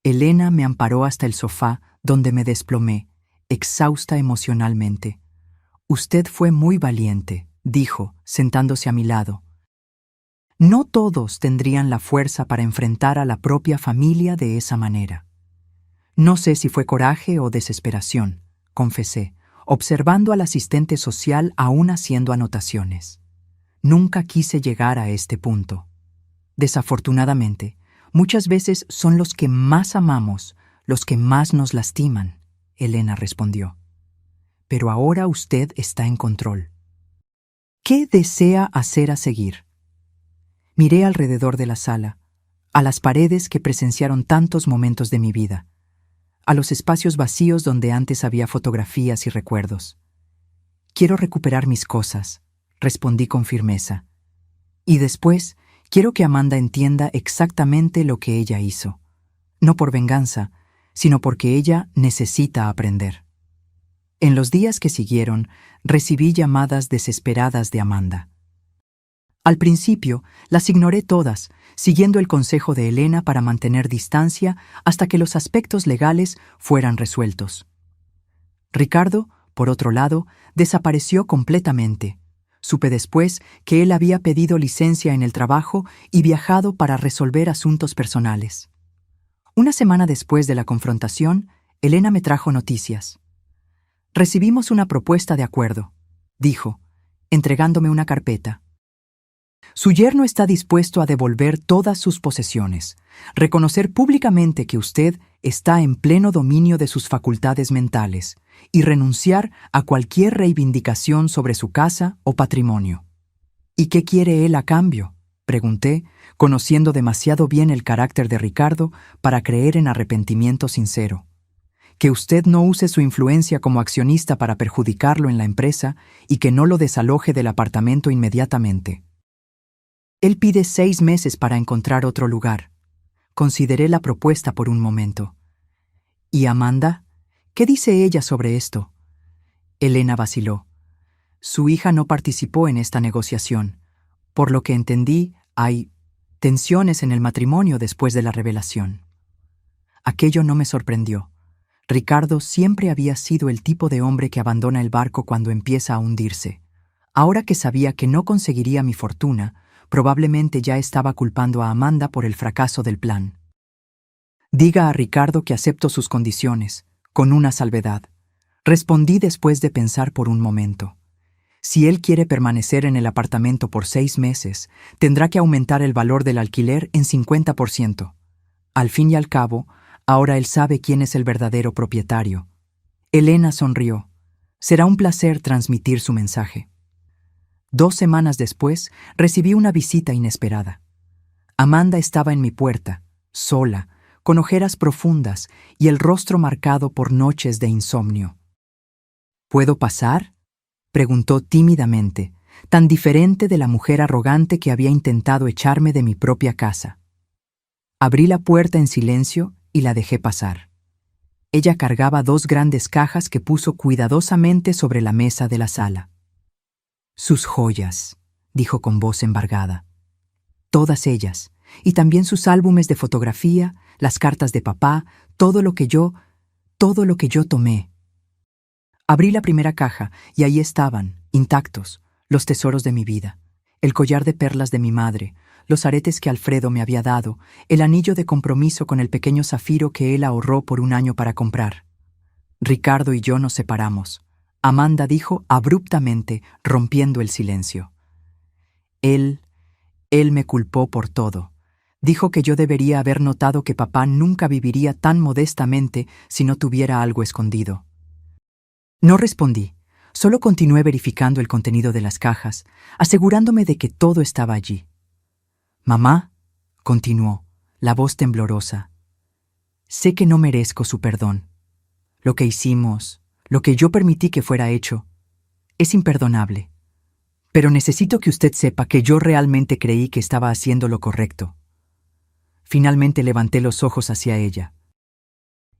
Elena me amparó hasta el sofá, donde me desplomé, exhausta emocionalmente. Usted fue muy valiente, dijo, sentándose a mi lado. No todos tendrían la fuerza para enfrentar a la propia familia de esa manera. No sé si fue coraje o desesperación, confesé, observando al asistente social aún haciendo anotaciones. Nunca quise llegar a este punto. Desafortunadamente, muchas veces son los que más amamos, los que más nos lastiman, Elena respondió. Pero ahora usted está en control. ¿Qué desea hacer a seguir? Miré alrededor de la sala, a las paredes que presenciaron tantos momentos de mi vida, a los espacios vacíos donde antes había fotografías y recuerdos. Quiero recuperar mis cosas, respondí con firmeza. Y después, quiero que Amanda entienda exactamente lo que ella hizo. No por venganza, sino porque ella necesita aprender. En los días que siguieron, recibí llamadas desesperadas de Amanda. Al principio, las ignoré todas, siguiendo el consejo de Elena para mantener distancia hasta que los aspectos legales fueran resueltos. Ricardo, por otro lado, desapareció completamente. Supe después que él había pedido licencia en el trabajo y viajado para resolver asuntos personales. Una semana después de la confrontación, Elena me trajo noticias. Recibimos una propuesta de acuerdo, dijo, entregándome una carpeta. Su yerno está dispuesto a devolver todas sus posesiones, reconocer públicamente que usted está en pleno dominio de sus facultades mentales y renunciar a cualquier reivindicación sobre su casa o patrimonio. ¿Y qué quiere él a cambio?, pregunté, conociendo demasiado bien el carácter de Ricardo para creer en arrepentimiento sincero. Que usted no use su influencia como accionista para perjudicarlo en la empresa y que no lo desaloje del apartamento inmediatamente. Él pide 6 meses para encontrar otro lugar. Consideré la propuesta por un momento. ¿Y Amanda? ¿Qué dice ella sobre esto? Elena vaciló. Su hija no participó en esta negociación. Por lo que entendí, hay tensiones en el matrimonio después de la revelación. Aquello no me sorprendió. Ricardo siempre había sido el tipo de hombre que abandona el barco cuando empieza a hundirse. Ahora que sabía que no conseguiría mi fortuna, probablemente ya estaba culpando a Amanda por el fracaso del plan. Diga a Ricardo que acepto sus condiciones, con una salvedad. Respondí después de pensar por un momento. Si él quiere permanecer en el apartamento por 6 meses, tendrá que aumentar el valor del alquiler en 50%. Al fin y al cabo, ahora él sabe quién es el verdadero propietario. Elena sonrió. Será un placer transmitir su mensaje. 2 semanas después, recibí una visita inesperada. Amanda estaba en mi puerta, sola, con ojeras profundas y el rostro marcado por noches de insomnio. ¿Puedo pasar?, preguntó tímidamente, tan diferente de la mujer arrogante que había intentado echarme de mi propia casa. Abrí la puerta en silencio y la dejé pasar. Ella cargaba 2 grandes cajas que puso cuidadosamente sobre la mesa de la sala. «Sus joyas», dijo con voz embargada. «Todas ellas, y también sus álbumes de fotografía, las cartas de papá, todo lo que yo tomé». Abrí la primera caja y ahí estaban, intactos, los tesoros de mi vida. El collar de perlas de mi madre, los aretes que Alfredo me había dado, el anillo de compromiso con el pequeño zafiro que él ahorró por 1 año para comprar. Ricardo y yo nos separamos. Amanda dijo abruptamente, rompiendo el silencio. Él me culpó por todo. Dijo que yo debería haber notado que papá nunca viviría tan modestamente si no tuviera algo escondido. No respondí, solo continué verificando el contenido de las cajas, asegurándome de que todo estaba allí. «Mamá», continuó, la voz temblorosa, «sé que no merezco su perdón. Lo que hicimos, lo que yo permití que fuera hecho, es imperdonable. Pero necesito que usted sepa que yo realmente creí que estaba haciendo lo correcto». Finalmente levanté los ojos hacia ella.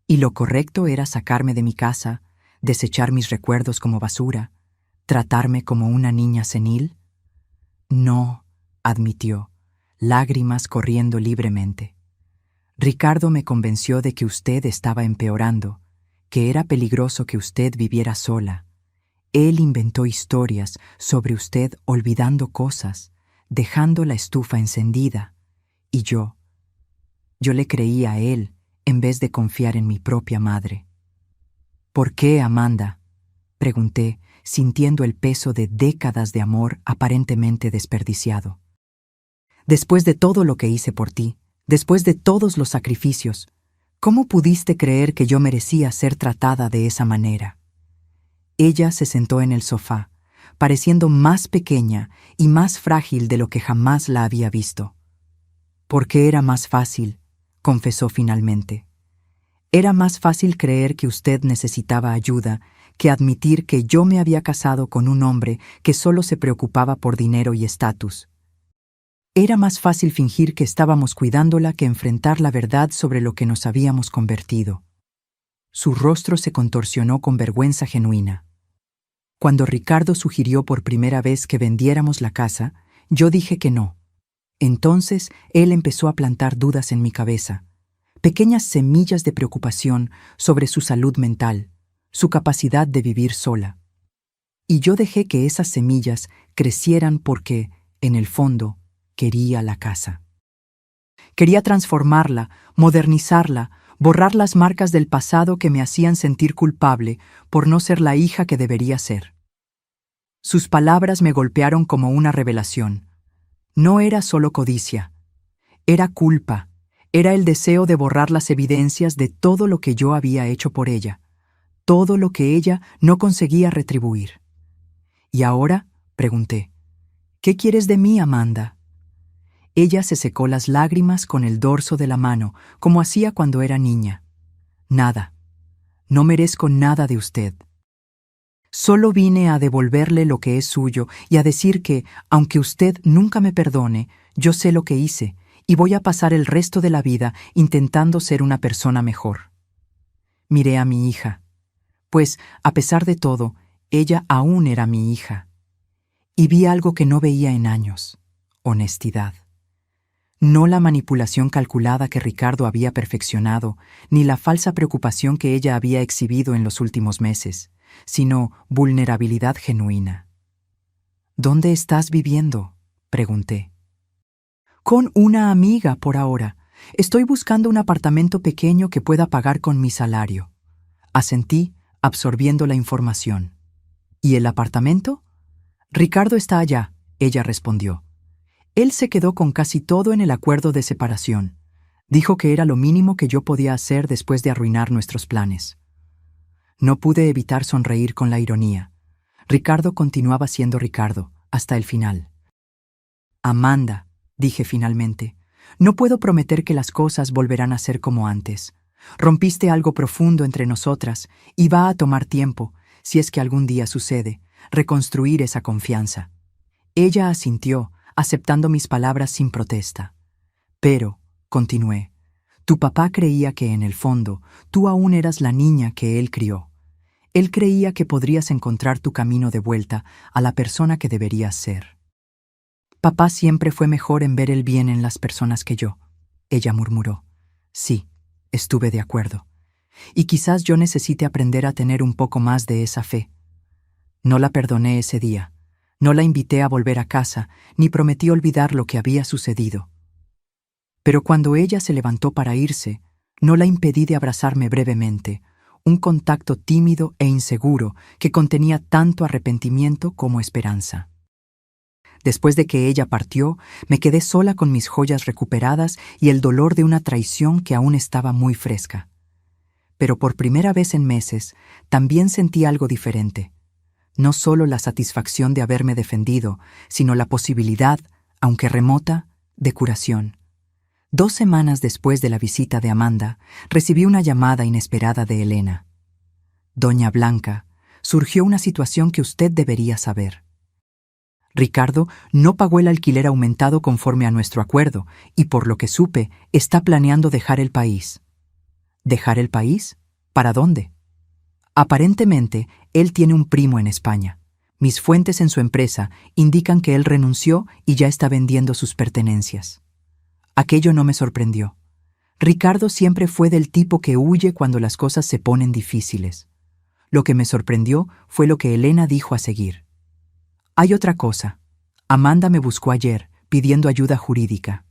Y lo correcto era sacarme de mi casa, desechar mis recuerdos como basura, tratarme como una niña senil. «No», admitió, lágrimas corriendo libremente. «Ricardo me convenció de que usted estaba empeorando, que era peligroso que usted viviera sola. Él inventó historias sobre usted olvidando cosas, dejando la estufa encendida. Y yo le creí a él en vez de confiar en mi propia madre». «¿Por qué, Amanda?», pregunté, sintiendo el peso de décadas de amor aparentemente desperdiciado. «Después de todo lo que hice por ti, después de todos los sacrificios, ¿cómo pudiste creer que yo merecía ser tratada de esa manera?». Ella se sentó en el sofá, pareciendo más pequeña y más frágil de lo que jamás la había visto. «Porque era más fácil», confesó finalmente. «Era más fácil creer que usted necesitaba ayuda que admitir que yo me había casado con un hombre que solo se preocupaba por dinero y estatus. Era más fácil fingir que estábamos cuidándola que enfrentar la verdad sobre lo que nos habíamos convertido». Su rostro se contorsionó con vergüenza genuina. Cuando Ricardo sugirió por primera vez que vendiéramos la casa, yo dije que no. Entonces él empezó a plantar dudas en mi cabeza, pequeñas semillas de preocupación sobre su salud mental, su capacidad de vivir sola. Y yo dejé que esas semillas crecieran porque, en el fondo, quería la casa. Quería transformarla, modernizarla, borrar las marcas del pasado que me hacían sentir culpable por no ser la hija que debería ser. Sus palabras me golpearon como una revelación. No era solo codicia, era culpa, era el deseo de borrar las evidencias de todo lo que yo había hecho por ella, todo lo que ella no conseguía retribuir. ¿Y ahora?, pregunté. ¿Qué quieres de mí, Amanda? Ella se secó las lágrimas con el dorso de la mano, como hacía cuando era niña. Nada. No merezco nada de usted. Solo vine a devolverle lo que es suyo y a decir que, aunque usted nunca me perdone, yo sé lo que hice y voy a pasar el resto de la vida intentando ser una persona mejor. Miré a mi hija, pues, a pesar de todo, ella aún era mi hija. Y vi algo que no veía en años: honestidad. No la manipulación calculada que Ricardo había perfeccionado, ni la falsa preocupación que ella había exhibido en los últimos meses, sino vulnerabilidad genuina. ¿Dónde estás viviendo?, pregunté. Con una amiga por ahora. Estoy buscando un apartamento pequeño que pueda pagar con mi salario. Asentí, absorbiendo la información. ¿Y el apartamento? Ricardo está allá, ella respondió. Él se quedó con casi todo en el acuerdo de separación. Dijo que era lo mínimo que yo podía hacer después de arruinar nuestros planes. No pude evitar sonreír con la ironía. Ricardo continuaba siendo Ricardo, hasta el final. Amanda, dije finalmente, no puedo prometer que las cosas volverán a ser como antes. Rompiste algo profundo entre nosotras y va a tomar tiempo, si es que algún día sucede, reconstruir esa confianza. Ella asintió, aceptando mis palabras sin protesta. Pero, continué, tu papá creía que en el fondo tú aún eras la niña que él crió. Él creía que podrías encontrar tu camino de vuelta a la persona que deberías ser. Papá siempre fue mejor en ver el bien en las personas que yo, ella murmuró. Sí, estuve de acuerdo. Y quizás yo necesite aprender a tener un poco más de esa fe. No la perdoné ese día. No la invité a volver a casa, ni prometí olvidar lo que había sucedido. Pero cuando ella se levantó para irse, no la impedí de abrazarme brevemente, un contacto tímido e inseguro que contenía tanto arrepentimiento como esperanza. Después de que ella partió, me quedé sola con mis joyas recuperadas y el dolor de una traición que aún estaba muy fresca. Pero por primera vez en meses, también sentí algo diferente. No solo la satisfacción de haberme defendido, sino la posibilidad, aunque remota, de curación. 2 semanas después de la visita de Amanda, recibí una llamada inesperada de Elena. Doña Blanca, surgió una situación que usted debería saber. Ricardo no pagó el alquiler aumentado conforme a nuestro acuerdo y, por lo que supe, está planeando dejar el país. ¿Dejar el país? ¿Para dónde? Aparentemente, él tiene un primo en España. Mis fuentes en su empresa indican que él renunció y ya está vendiendo sus pertenencias. Aquello no me sorprendió. Ricardo siempre fue del tipo que huye cuando las cosas se ponen difíciles. Lo que me sorprendió fue lo que Elena dijo a seguir. Hay otra cosa. Amanda me buscó ayer, pidiendo ayuda jurídica.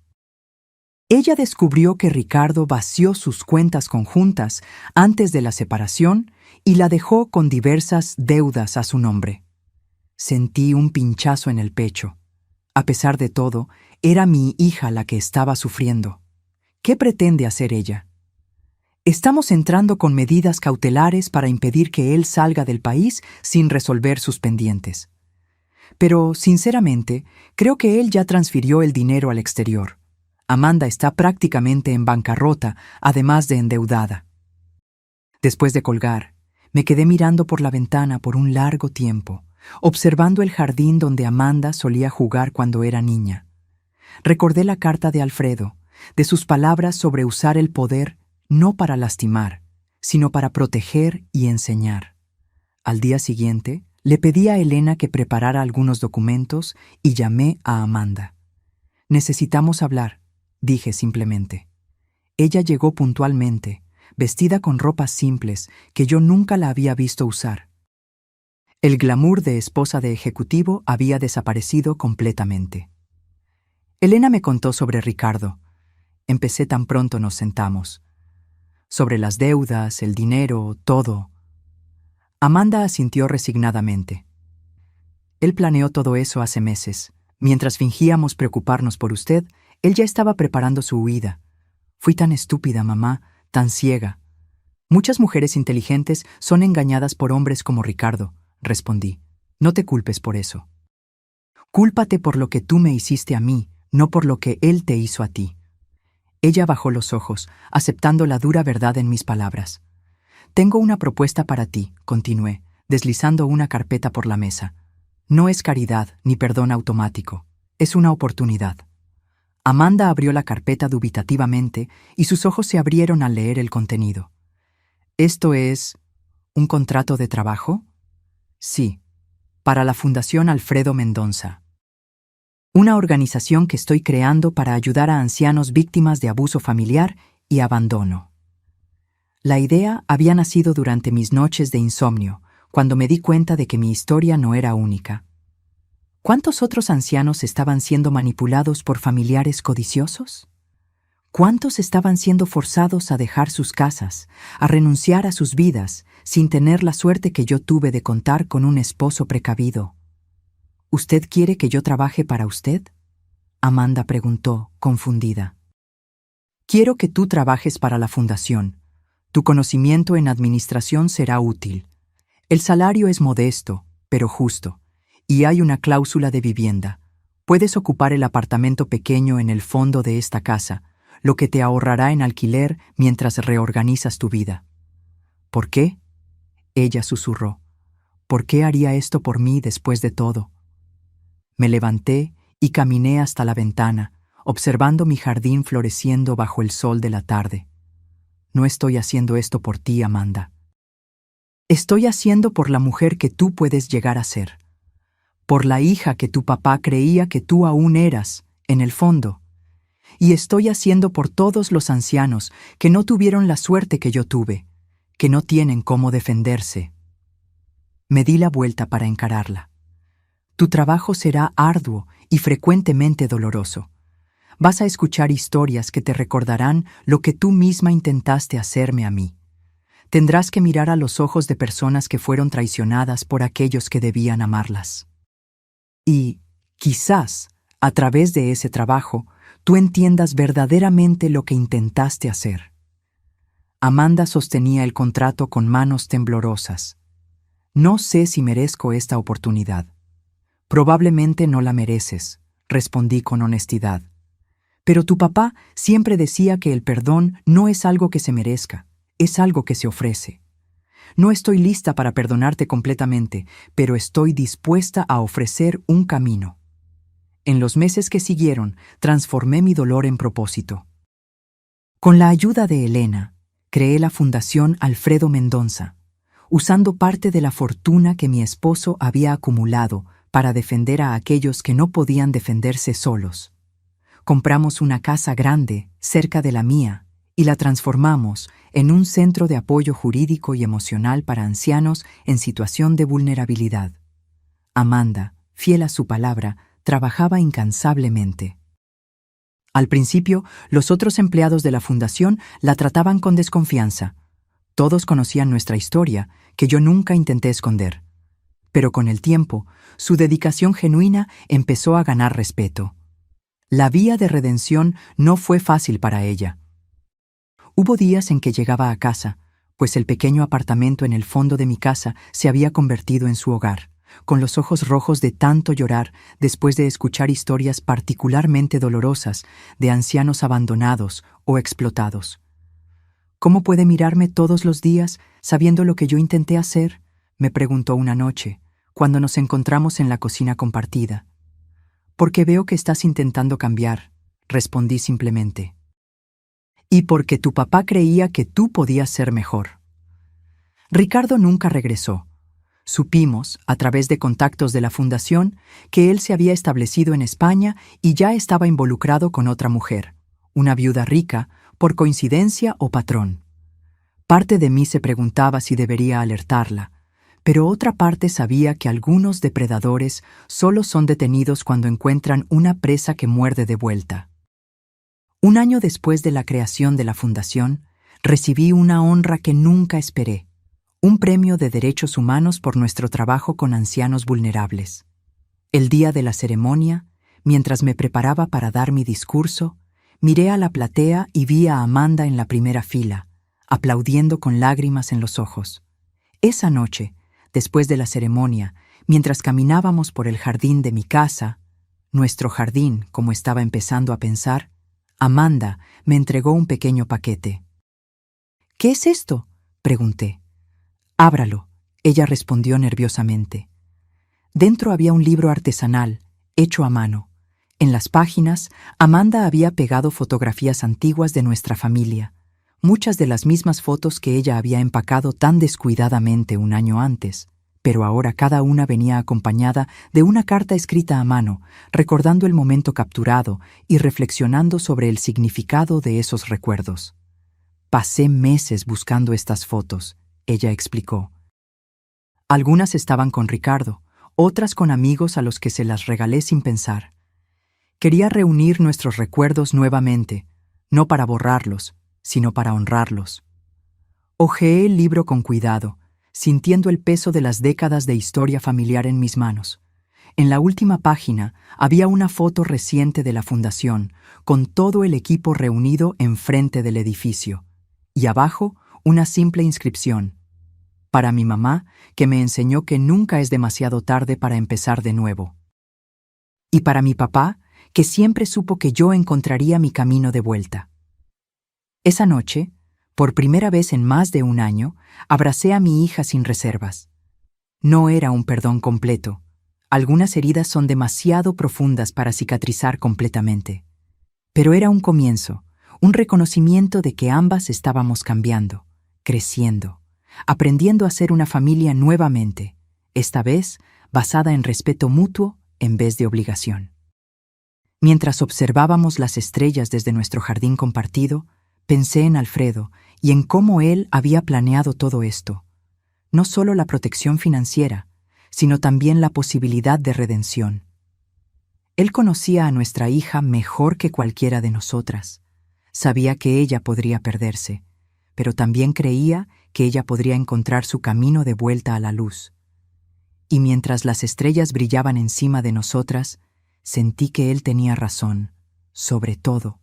Ella descubrió que Ricardo vació sus cuentas conjuntas antes de la separación y la dejó con diversas deudas a su nombre. Sentí un pinchazo en el pecho. A pesar de todo, era mi hija la que estaba sufriendo. ¿Qué pretende hacer ella? Estamos entrando con medidas cautelares para impedir que él salga del país sin resolver sus pendientes. Pero, sinceramente, creo que él ya transfirió el dinero al exterior. Amanda está prácticamente en bancarrota, además de endeudada. Después de colgar, me quedé mirando por la ventana por un largo tiempo, observando el jardín donde Amanda solía jugar cuando era niña. Recordé la carta de Alfredo, de sus palabras sobre usar el poder no para lastimar, sino para proteger y enseñar. Al día siguiente, le pedí a Elena que preparara algunos documentos y llamé a Amanda. Necesitamos hablar, dije simplemente. Ella llegó puntualmente, vestida con ropas simples que yo nunca la había visto usar. El glamour de esposa de ejecutivo había desaparecido completamente. Elena me contó sobre Ricardo. Empecé tan pronto nos sentamos. Sobre las deudas, el dinero, todo. Amanda asintió resignadamente. Él planeó todo eso hace meses, Mientras fingíamos preocuparnos por usted, él ya estaba preparando su huida. Fui tan estúpida, mamá, tan ciega. Muchas mujeres inteligentes son engañadas por hombres como Ricardo, respondí. No te culpes por eso. Cúlpate por lo que tú me hiciste a mí, no por lo que él te hizo a ti. Ella bajó los ojos, aceptando la dura verdad en mis palabras. Tengo una propuesta para ti, continué, deslizando una carpeta por la mesa. No es caridad ni perdón automático, es una oportunidad. Amanda abrió la carpeta dubitativamente y sus ojos se abrieron al leer el contenido. ¿Esto es un contrato de trabajo? Sí, para la Fundación Alfredo Mendonça. Una organización que estoy creando para ayudar a ancianos víctimas de abuso familiar y abandono. La idea había nacido durante mis noches de insomnio, cuando me di cuenta de que mi historia no era única. ¿Cuántos otros ancianos estaban siendo manipulados por familiares codiciosos? ¿Cuántos estaban siendo forzados a dejar sus casas, a renunciar a sus vidas, sin tener la suerte que yo tuve de contar con un esposo precavido? ¿Usted quiere que yo trabaje para usted? Amanda preguntó, confundida. Quiero que tú trabajes para la fundación. Tu conocimiento en administración será útil. El salario es modesto, pero justo, y hay una cláusula de vivienda. Puedes ocupar el apartamento pequeño en el fondo de esta casa, lo que te ahorrará en alquiler mientras reorganizas tu vida. ¿Por qué? Ella susurró. ¿Por qué haría esto por mí después de todo? Me levanté y caminé hasta la ventana, observando mi jardín floreciendo bajo el sol de la tarde. No estoy haciendo esto por ti, Amanda. Estoy haciendo por la mujer que tú puedes llegar a ser. Por la hija que tu papá creía que tú aún eras, en el fondo. Y estoy haciendo por todos los ancianos que no tuvieron la suerte que yo tuve, que no tienen cómo defenderse. Me di la vuelta para encararla. Tu trabajo será arduo y frecuentemente doloroso. Vas a escuchar historias que te recordarán lo que tú misma intentaste hacerme a mí. Tendrás que mirar a los ojos de personas que fueron traicionadas por aquellos que debían amarlas. Y, quizás, a través de ese trabajo, tú entiendas verdaderamente lo que intentaste hacer. Amanda sostenía el contrato con manos temblorosas. No sé si merezco esta oportunidad. Probablemente no la mereces, respondí con honestidad. Pero tu papá siempre decía que el perdón no es algo que se merezca, es algo que se ofrece. No estoy lista para perdonarte completamente, pero estoy dispuesta a ofrecer un camino. En los meses que siguieron, transformé mi dolor en propósito. Con la ayuda de Elena, creé la Fundación Alfredo Mendonça, usando parte de la fortuna que mi esposo había acumulado para defender a aquellos que no podían defenderse solos. Compramos una casa grande, cerca de la mía, y la transformamos en un centro de apoyo jurídico y emocional para ancianos en situación de vulnerabilidad. Amanda, fiel a su palabra, trabajaba incansablemente. Al principio, los otros empleados de la fundación la trataban con desconfianza. Todos conocían nuestra historia, que yo nunca intenté esconder. Pero con el tiempo, su dedicación genuina empezó a ganar respeto. La vía de redención no fue fácil para ella. Hubo días en que llegaba a casa, pues el pequeño apartamento en el fondo de mi casa se había convertido en su hogar, con los ojos rojos de tanto llorar después de escuchar historias particularmente dolorosas de ancianos abandonados o explotados. ¿Cómo puede mirarme todos los días sabiendo lo que yo intenté hacer?, me preguntó una noche, cuando nos encontramos en la cocina compartida. Porque veo que estás intentando cambiar, respondí simplemente. Y porque tu papá creía que tú podías ser mejor. Ricardo nunca regresó. Supimos, a través de contactos de la fundación, que él se había establecido en España y ya estaba involucrado con otra mujer, una viuda rica, por coincidencia o patrón. Parte de mí se preguntaba si debería alertarla, pero otra parte sabía que algunos depredadores solo son detenidos cuando encuentran una presa que muerde de vuelta. Un año después de la creación de la fundación, recibí una honra que nunca esperé, un premio de derechos humanos por nuestro trabajo con ancianos vulnerables. El día de la ceremonia, Mientras me preparaba para dar mi discurso, miré a la platea y vi a Amanda en la primera fila, aplaudiendo con lágrimas en los ojos. Esa noche, después de la ceremonia, mientras caminábamos por el jardín de mi casa, nuestro jardín, como estaba empezando a pensar, Amanda me entregó un pequeño paquete. «¿Qué es esto?», pregunté. «Ábralo», ella respondió nerviosamente. Dentro había un libro artesanal, hecho a mano. En las páginas, Amanda había pegado fotografías antiguas de nuestra familia, muchas de las mismas fotos que ella había empacado tan descuidadamente un año antes, pero ahora cada una venía acompañada de una carta escrita a mano, recordando el momento capturado y reflexionando sobre el significado de esos recuerdos. «Pasé meses buscando estas fotos», ella explicó. Algunas estaban con Ricardo, otras con amigos a los que se las regalé sin pensar. Quería reunir nuestros recuerdos nuevamente, no para borrarlos, sino para honrarlos. Hojeé el libro con cuidado, sintiendo el peso de las décadas de historia familiar en mis manos. En la última página había una foto reciente de la fundación, con todo el equipo reunido enfrente del edificio, y abajo una simple inscripción: «Para mi mamá, que me enseñó que nunca es demasiado tarde para empezar de nuevo». Y para mi papá, que siempre supo que yo encontraría mi camino de vuelta. Esa noche, por primera vez en más de un año, abracé a mi hija sin reservas. No era un perdón completo. Algunas heridas son demasiado profundas para cicatrizar completamente. Pero era un comienzo, un reconocimiento de que ambas estábamos cambiando, creciendo, aprendiendo a ser una familia nuevamente, esta vez basada en respeto mutuo en vez de obligación. Mientras observábamos las estrellas desde nuestro jardín compartido, pensé en Alfredo y en cómo él había planeado todo esto. No solo la protección financiera, sino también la posibilidad de redención. Él conocía a nuestra hija mejor que cualquiera de nosotras. Sabía que ella podría perderse, pero también creía que ella podría encontrar su camino de vuelta a la luz. Y mientras las estrellas brillaban encima de nosotras, sentí que él tenía razón, sobre todo.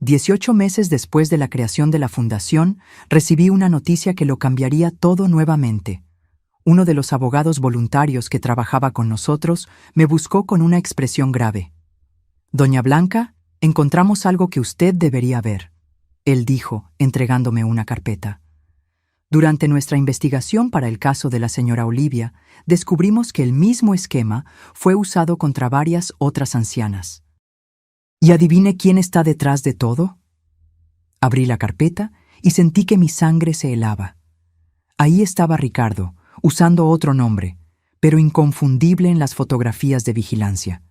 18 meses después de la creación de la fundación, recibí una noticia que lo cambiaría todo nuevamente. Uno de los abogados voluntarios que trabajaba con nosotros me buscó con una expresión grave. «Doña Blanca, encontramos algo que usted debería ver», él dijo, entregándome una carpeta. Durante nuestra investigación para el caso de la señora Olivia, descubrimos que el mismo esquema fue usado contra varias otras ancianas. ¿Y adivine quién está detrás de todo? Abrí la carpeta y sentí que mi sangre se helaba. Ahí estaba Ricardo, usando otro nombre, pero inconfundible en las fotografías de vigilancia.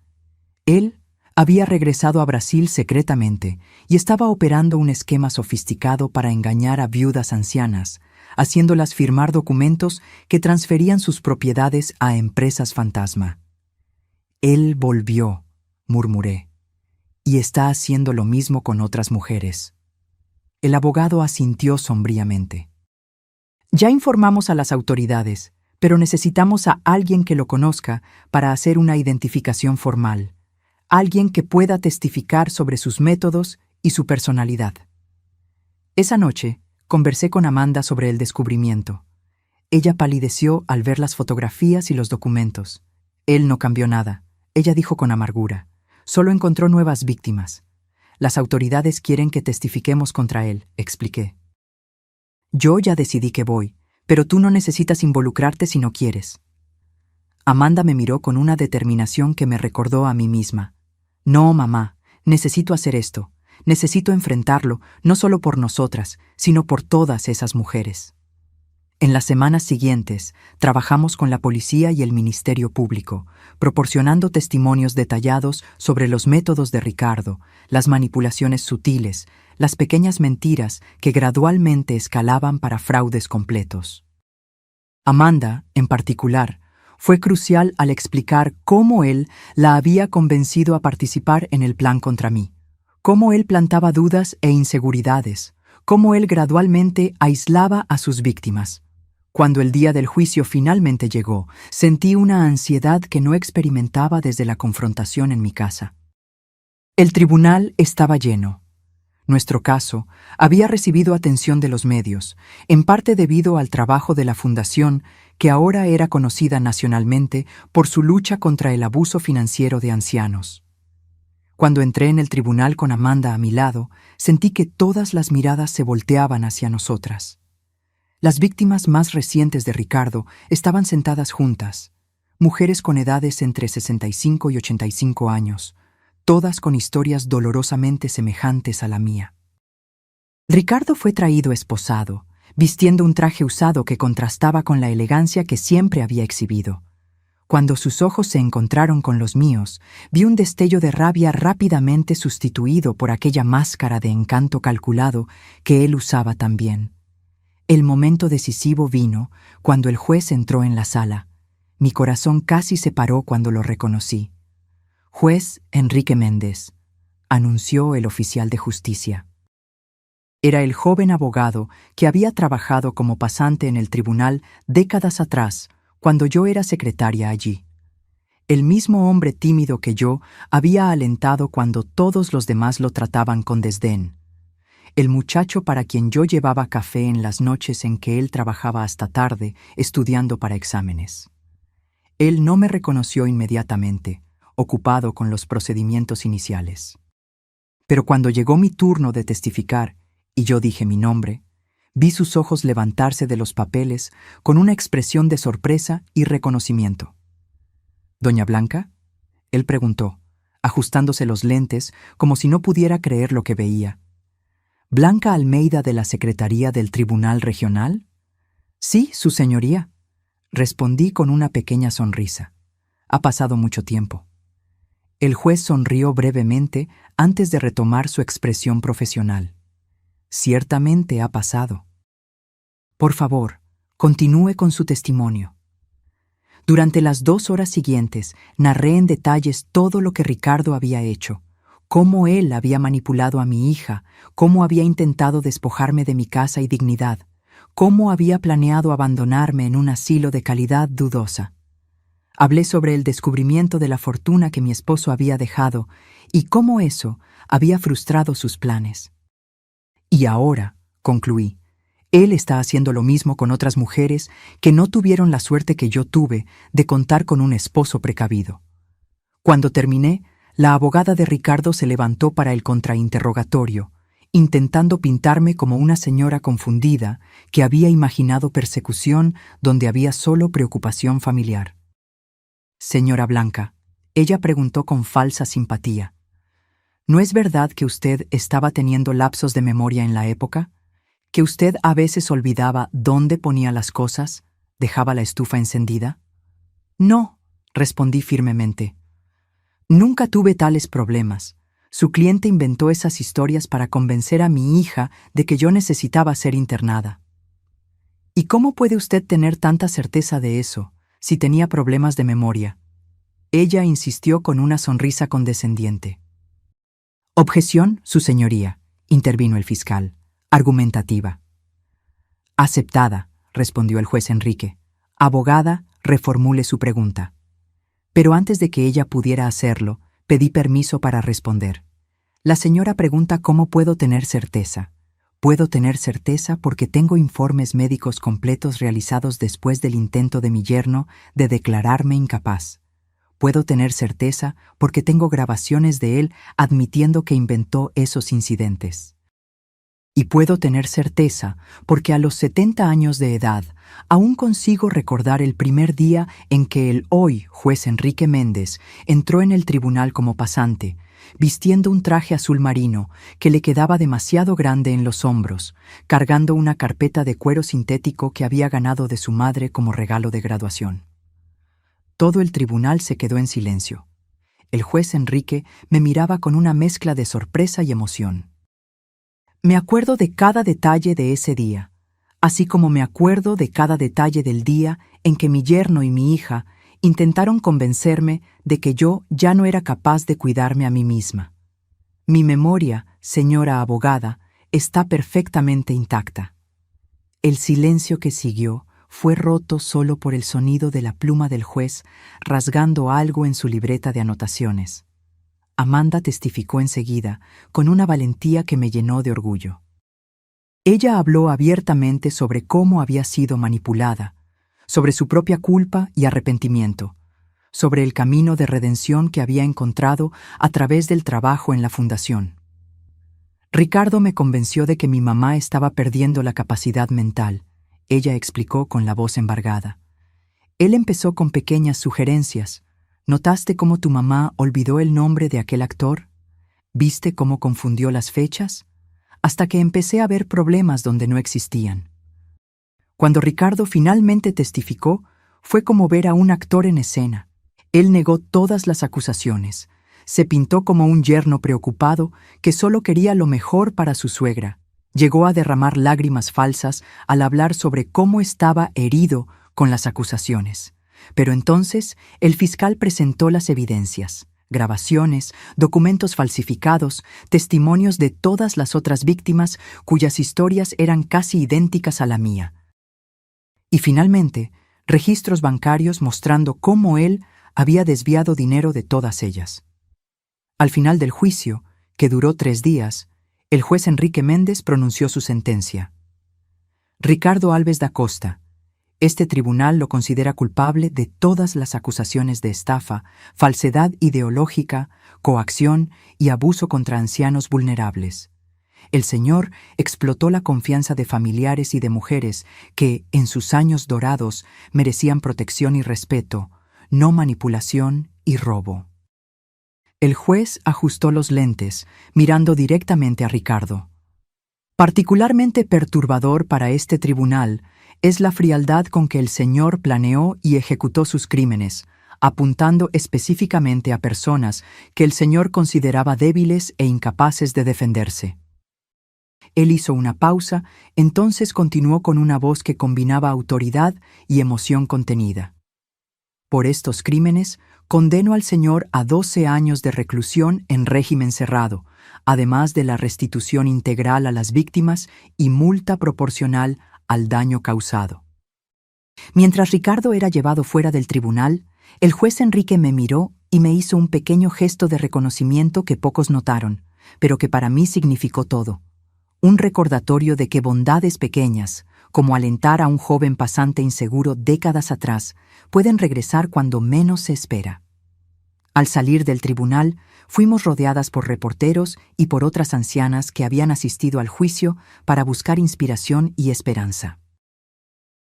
Él había regresado a Brasil secretamente y estaba operando un esquema sofisticado para engañar a viudas ancianas, haciéndolas firmar documentos que transferían sus propiedades a empresas fantasma. «Él volvió», murmuré, «y está haciendo lo mismo con otras mujeres». El abogado asintió sombríamente. «Ya informamos a las autoridades, pero necesitamos a alguien que lo conozca para hacer una identificación formal, alguien que pueda testificar sobre sus métodos y su personalidad». Esa noche, conversé con Amanda sobre el descubrimiento. Ella palideció al ver las fotografías y los documentos. Él no cambió nada, ella dijo con amargura. Solo encontró nuevas víctimas. Las autoridades quieren que testifiquemos contra él, expliqué. Yo ya decidí que voy, pero tú no necesitas involucrarte si no quieres. Amanda me miró con una determinación que me recordó a mí misma. No, mamá, necesito hacer esto. Necesito enfrentarlo, no solo por nosotras, sino por todas esas mujeres. En las semanas siguientes, trabajamos con la policía y el Ministerio Público, proporcionando testimonios detallados sobre los métodos de Ricardo, las manipulaciones sutiles, las pequeñas mentiras que gradualmente escalaban para fraudes completos. Amanda, en particular, fue crucial al explicar cómo él la había convencido a participar en el plan contra mí. Cómo él plantaba dudas e inseguridades, cómo él gradualmente aislaba a sus víctimas. Cuando el día del juicio finalmente llegó, sentí una ansiedad que no experimentaba desde la confrontación en mi casa. El tribunal estaba lleno. Nuestro caso había recibido atención de los medios, en parte debido al trabajo de la Fundación, que ahora era conocida nacionalmente por su lucha contra el abuso financiero de ancianos. Cuando entré en el tribunal con Amanda a mi lado, sentí que todas las miradas se volteaban hacia nosotras. Las víctimas más recientes de Ricardo estaban sentadas juntas, mujeres con edades entre 65 y 85 años, todas con historias dolorosamente semejantes a la mía. Ricardo fue traído esposado, vistiendo un traje usado que contrastaba con la elegancia que siempre había exhibido. Cuando sus ojos se encontraron con los míos, vi un destello de rabia rápidamente sustituido por aquella máscara de encanto calculado que él usaba también. El momento decisivo vino cuando el juez entró en la sala. Mi corazón casi se paró cuando lo reconocí. Juez Enrique Méndez, anunció el oficial de justicia. Era el joven abogado que había trabajado como pasante en el tribunal décadas atrás, cuando yo era secretaria allí. El mismo hombre tímido que yo había alentado cuando todos los demás lo trataban con desdén. El muchacho para quien yo llevaba café en las noches en que él trabajaba hasta tarde, estudiando para exámenes. Él no me reconoció inmediatamente, ocupado con los procedimientos iniciales. Pero cuando llegó mi turno de testificar, y yo dije mi nombre, vi sus ojos levantarse de los papeles con una expresión de sorpresa y reconocimiento. «¿Doña Blanca?», él preguntó, ajustándose los lentes como si no pudiera creer lo que veía. «¿Blanca Almeida de la Secretaría del Tribunal Regional?». «Sí, su señoría», respondí con una pequeña sonrisa. «Ha pasado mucho tiempo». El juez sonrió brevemente antes de retomar su expresión profesional. «Ciertamente ha pasado. Por favor, continúe con su testimonio». Durante las 2 horas siguientes, narré en detalles todo lo que Ricardo había hecho, cómo él había manipulado a mi hija, cómo había intentado despojarme de mi casa y dignidad, cómo había planeado abandonarme en un asilo de calidad dudosa. Hablé sobre el descubrimiento de la fortuna que mi esposo había dejado y cómo eso había frustrado sus planes. Y ahora, concluí, él está haciendo lo mismo con otras mujeres que no tuvieron la suerte que yo tuve de contar con un esposo precavido. Cuando terminé, la abogada de Ricardo se levantó para el contrainterrogatorio, intentando pintarme como una señora confundida que había imaginado persecución donde había solo preocupación familiar. «Señora Blanca», ella preguntó con falsa simpatía, «¿no es verdad que usted estaba teniendo lapsos de memoria en la época? ¿Que usted a veces olvidaba dónde ponía las cosas, dejaba la estufa encendida?» «No», respondí firmemente. «Nunca tuve tales problemas. Su cliente inventó esas historias para convencer a mi hija de que yo necesitaba ser internada». «¿Y cómo puede usted tener tanta certeza de eso, si tenía problemas de memoria?». Ella insistió con una sonrisa condescendiente. «Objeción, su señoría», intervino el fiscal, argumentativa. «Aceptada», respondió el juez Enrique. «Abogada, reformule su pregunta». Pero antes de que ella pudiera hacerlo, pedí permiso para responder. «La señora pregunta cómo puedo tener certeza. Puedo tener certeza porque tengo informes médicos completos realizados después del intento de mi yerno de declararme incapaz. Puedo tener certeza porque tengo grabaciones de él admitiendo que inventó esos incidentes. Y puedo tener certeza porque a los 70 años de edad aún consigo recordar el primer día en que el hoy juez Enrique Méndez entró en el tribunal como pasante, vistiendo un traje azul marino que le quedaba demasiado grande en los hombros, cargando una carpeta de cuero sintético que había ganado de su madre como regalo de graduación. Todo el tribunal se quedó en silencio. El juez Enrique me miraba con una mezcla de sorpresa y emoción. Me acuerdo de cada detalle de ese día, así como me acuerdo de cada detalle del día en que mi yerno y mi hija intentaron convencerme de que yo ya no era capaz de cuidarme a mí misma. Mi memoria, señora abogada, está perfectamente intacta. El silencio que siguió fue roto solo por el sonido de la pluma del juez rasgando algo en su libreta de anotaciones. Amanda testificó enseguida, con una valentía que me llenó de orgullo. Ella habló abiertamente sobre cómo había sido manipulada, sobre su propia culpa y arrepentimiento, sobre el camino de redención que había encontrado a través del trabajo en la fundación. Ricardo me convenció de que mi mamá estaba perdiendo la capacidad mental, ella explicó con la voz embargada. Él empezó con pequeñas sugerencias. ¿Notaste cómo tu mamá olvidó el nombre de aquel actor? ¿Viste cómo confundió las fechas? Hasta que empecé a ver problemas donde no existían. Cuando Ricardo finalmente testificó, fue como ver a un actor en escena. Él negó todas las acusaciones. Se pintó como un yerno preocupado que solo quería lo mejor para su suegra. Llegó a derramar lágrimas falsas al hablar sobre cómo estaba herido con las acusaciones. Pero entonces el fiscal presentó las evidencias, grabaciones, documentos falsificados, testimonios de todas las otras víctimas cuyas historias eran casi idénticas a la mía. Y finalmente, registros bancarios mostrando cómo él había desviado dinero de todas ellas. Al final del juicio, que duró 3 días, el juez Enrique Méndez pronunció su sentencia. Ricardo Alves da Costa. Este tribunal lo considera culpable de todas las acusaciones de estafa, falsedad ideológica, coacción y abuso contra ancianos vulnerables. El señor explotó la confianza de familiares y de mujeres que, en sus años dorados, merecían protección y respeto, no manipulación y robo. El juez ajustó los lentes, mirando directamente a Ricardo. Particularmente perturbador para este tribunal es la frialdad con que el señor planeó y ejecutó sus crímenes, apuntando específicamente a personas que el señor consideraba débiles e incapaces de defenderse. Él hizo una pausa, entonces continuó con una voz que combinaba autoridad y emoción contenida. Por estos crímenes, condeno al señor a 12 años de reclusión en régimen cerrado, además de la restitución integral a las víctimas y multa proporcional al daño causado. Mientras Ricardo era llevado fuera del tribunal, el juez Enrique me miró y me hizo un pequeño gesto de reconocimiento que pocos notaron, pero que para mí significó todo. Un recordatorio de que bondades pequeñas, como alentar a un joven pasante inseguro décadas atrás, pueden regresar cuando menos se espera. Al salir del tribunal, fuimos rodeadas por reporteros y por otras ancianas que habían asistido al juicio para buscar inspiración y esperanza.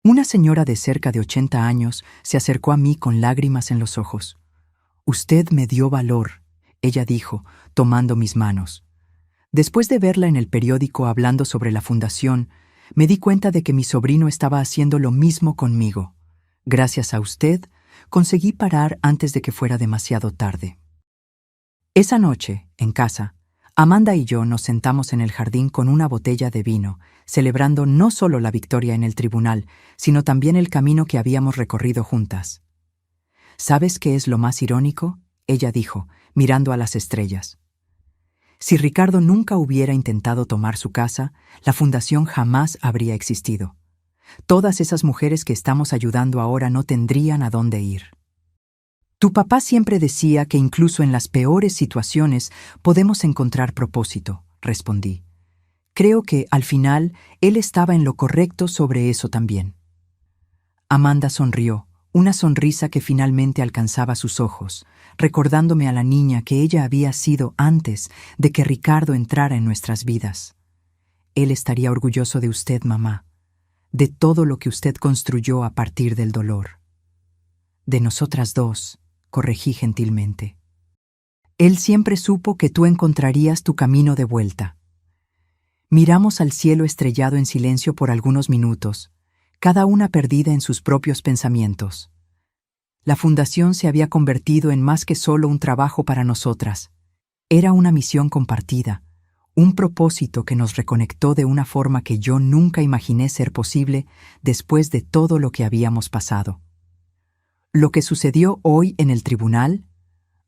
Una señora de cerca de 80 años se acercó a mí con lágrimas en los ojos. «Usted me dio valor», ella dijo, tomando mis manos. Después de verla en el periódico hablando sobre la fundación, me di cuenta de que mi sobrino estaba haciendo lo mismo conmigo. Gracias a usted, conseguí parar antes de que fuera demasiado tarde. Esa noche, en casa, Amanda y yo nos sentamos en el jardín con una botella de vino, celebrando no solo la victoria en el tribunal, sino también el camino que habíamos recorrido juntas. ¿Sabes qué es lo más irónico?, ella dijo, mirando a las estrellas. Si Ricardo nunca hubiera intentado tomar su casa, la fundación jamás habría existido. Todas esas mujeres que estamos ayudando ahora no tendrían a dónde ir. Tu papá siempre decía que incluso en las peores situaciones podemos encontrar propósito, respondí. Creo que, al final, él estaba en lo correcto sobre eso también. Amanda sonrió, una sonrisa que finalmente alcanzaba sus ojos, recordándome a la niña que ella había sido antes de que Ricardo entrara en nuestras vidas. Él estaría orgulloso de usted, mamá, de todo lo que usted construyó a partir del dolor. De nosotras dos, corregí gentilmente. Él siempre supo que tú encontrarías tu camino de vuelta. Miramos al cielo estrellado en silencio por algunos minutos, cada una perdida en sus propios pensamientos. La fundación se había convertido en más que solo un trabajo para nosotras. Era una misión compartida, un propósito que nos reconectó de una forma que yo nunca imaginé ser posible después de todo lo que habíamos pasado. Lo que sucedió hoy en el tribunal,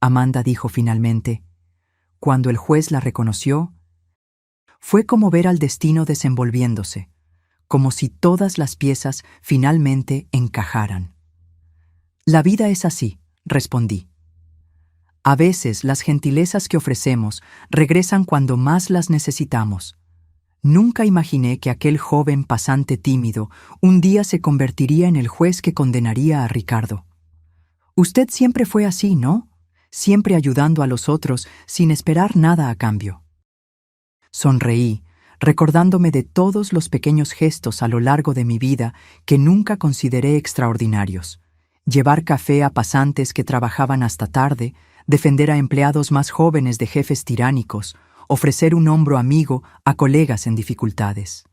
Amanda dijo finalmente, cuando el juez la reconoció, fue como ver al destino desenvolviéndose, como si todas las piezas finalmente encajaran. La vida es así, respondí. A veces las gentilezas que ofrecemos regresan cuando más las necesitamos. Nunca imaginé que aquel joven pasante tímido un día se convertiría en el juez que condenaría a Ricardo. Usted siempre fue así, ¿no? Siempre ayudando a los otros sin esperar nada a cambio. Sonreí, recordándome de todos los pequeños gestos a lo largo de mi vida que nunca consideré extraordinarios. Llevar café a pasantes que trabajaban hasta tarde, defender a empleados más jóvenes de jefes tiránicos, ofrecer un hombro amigo a colegas en dificultades.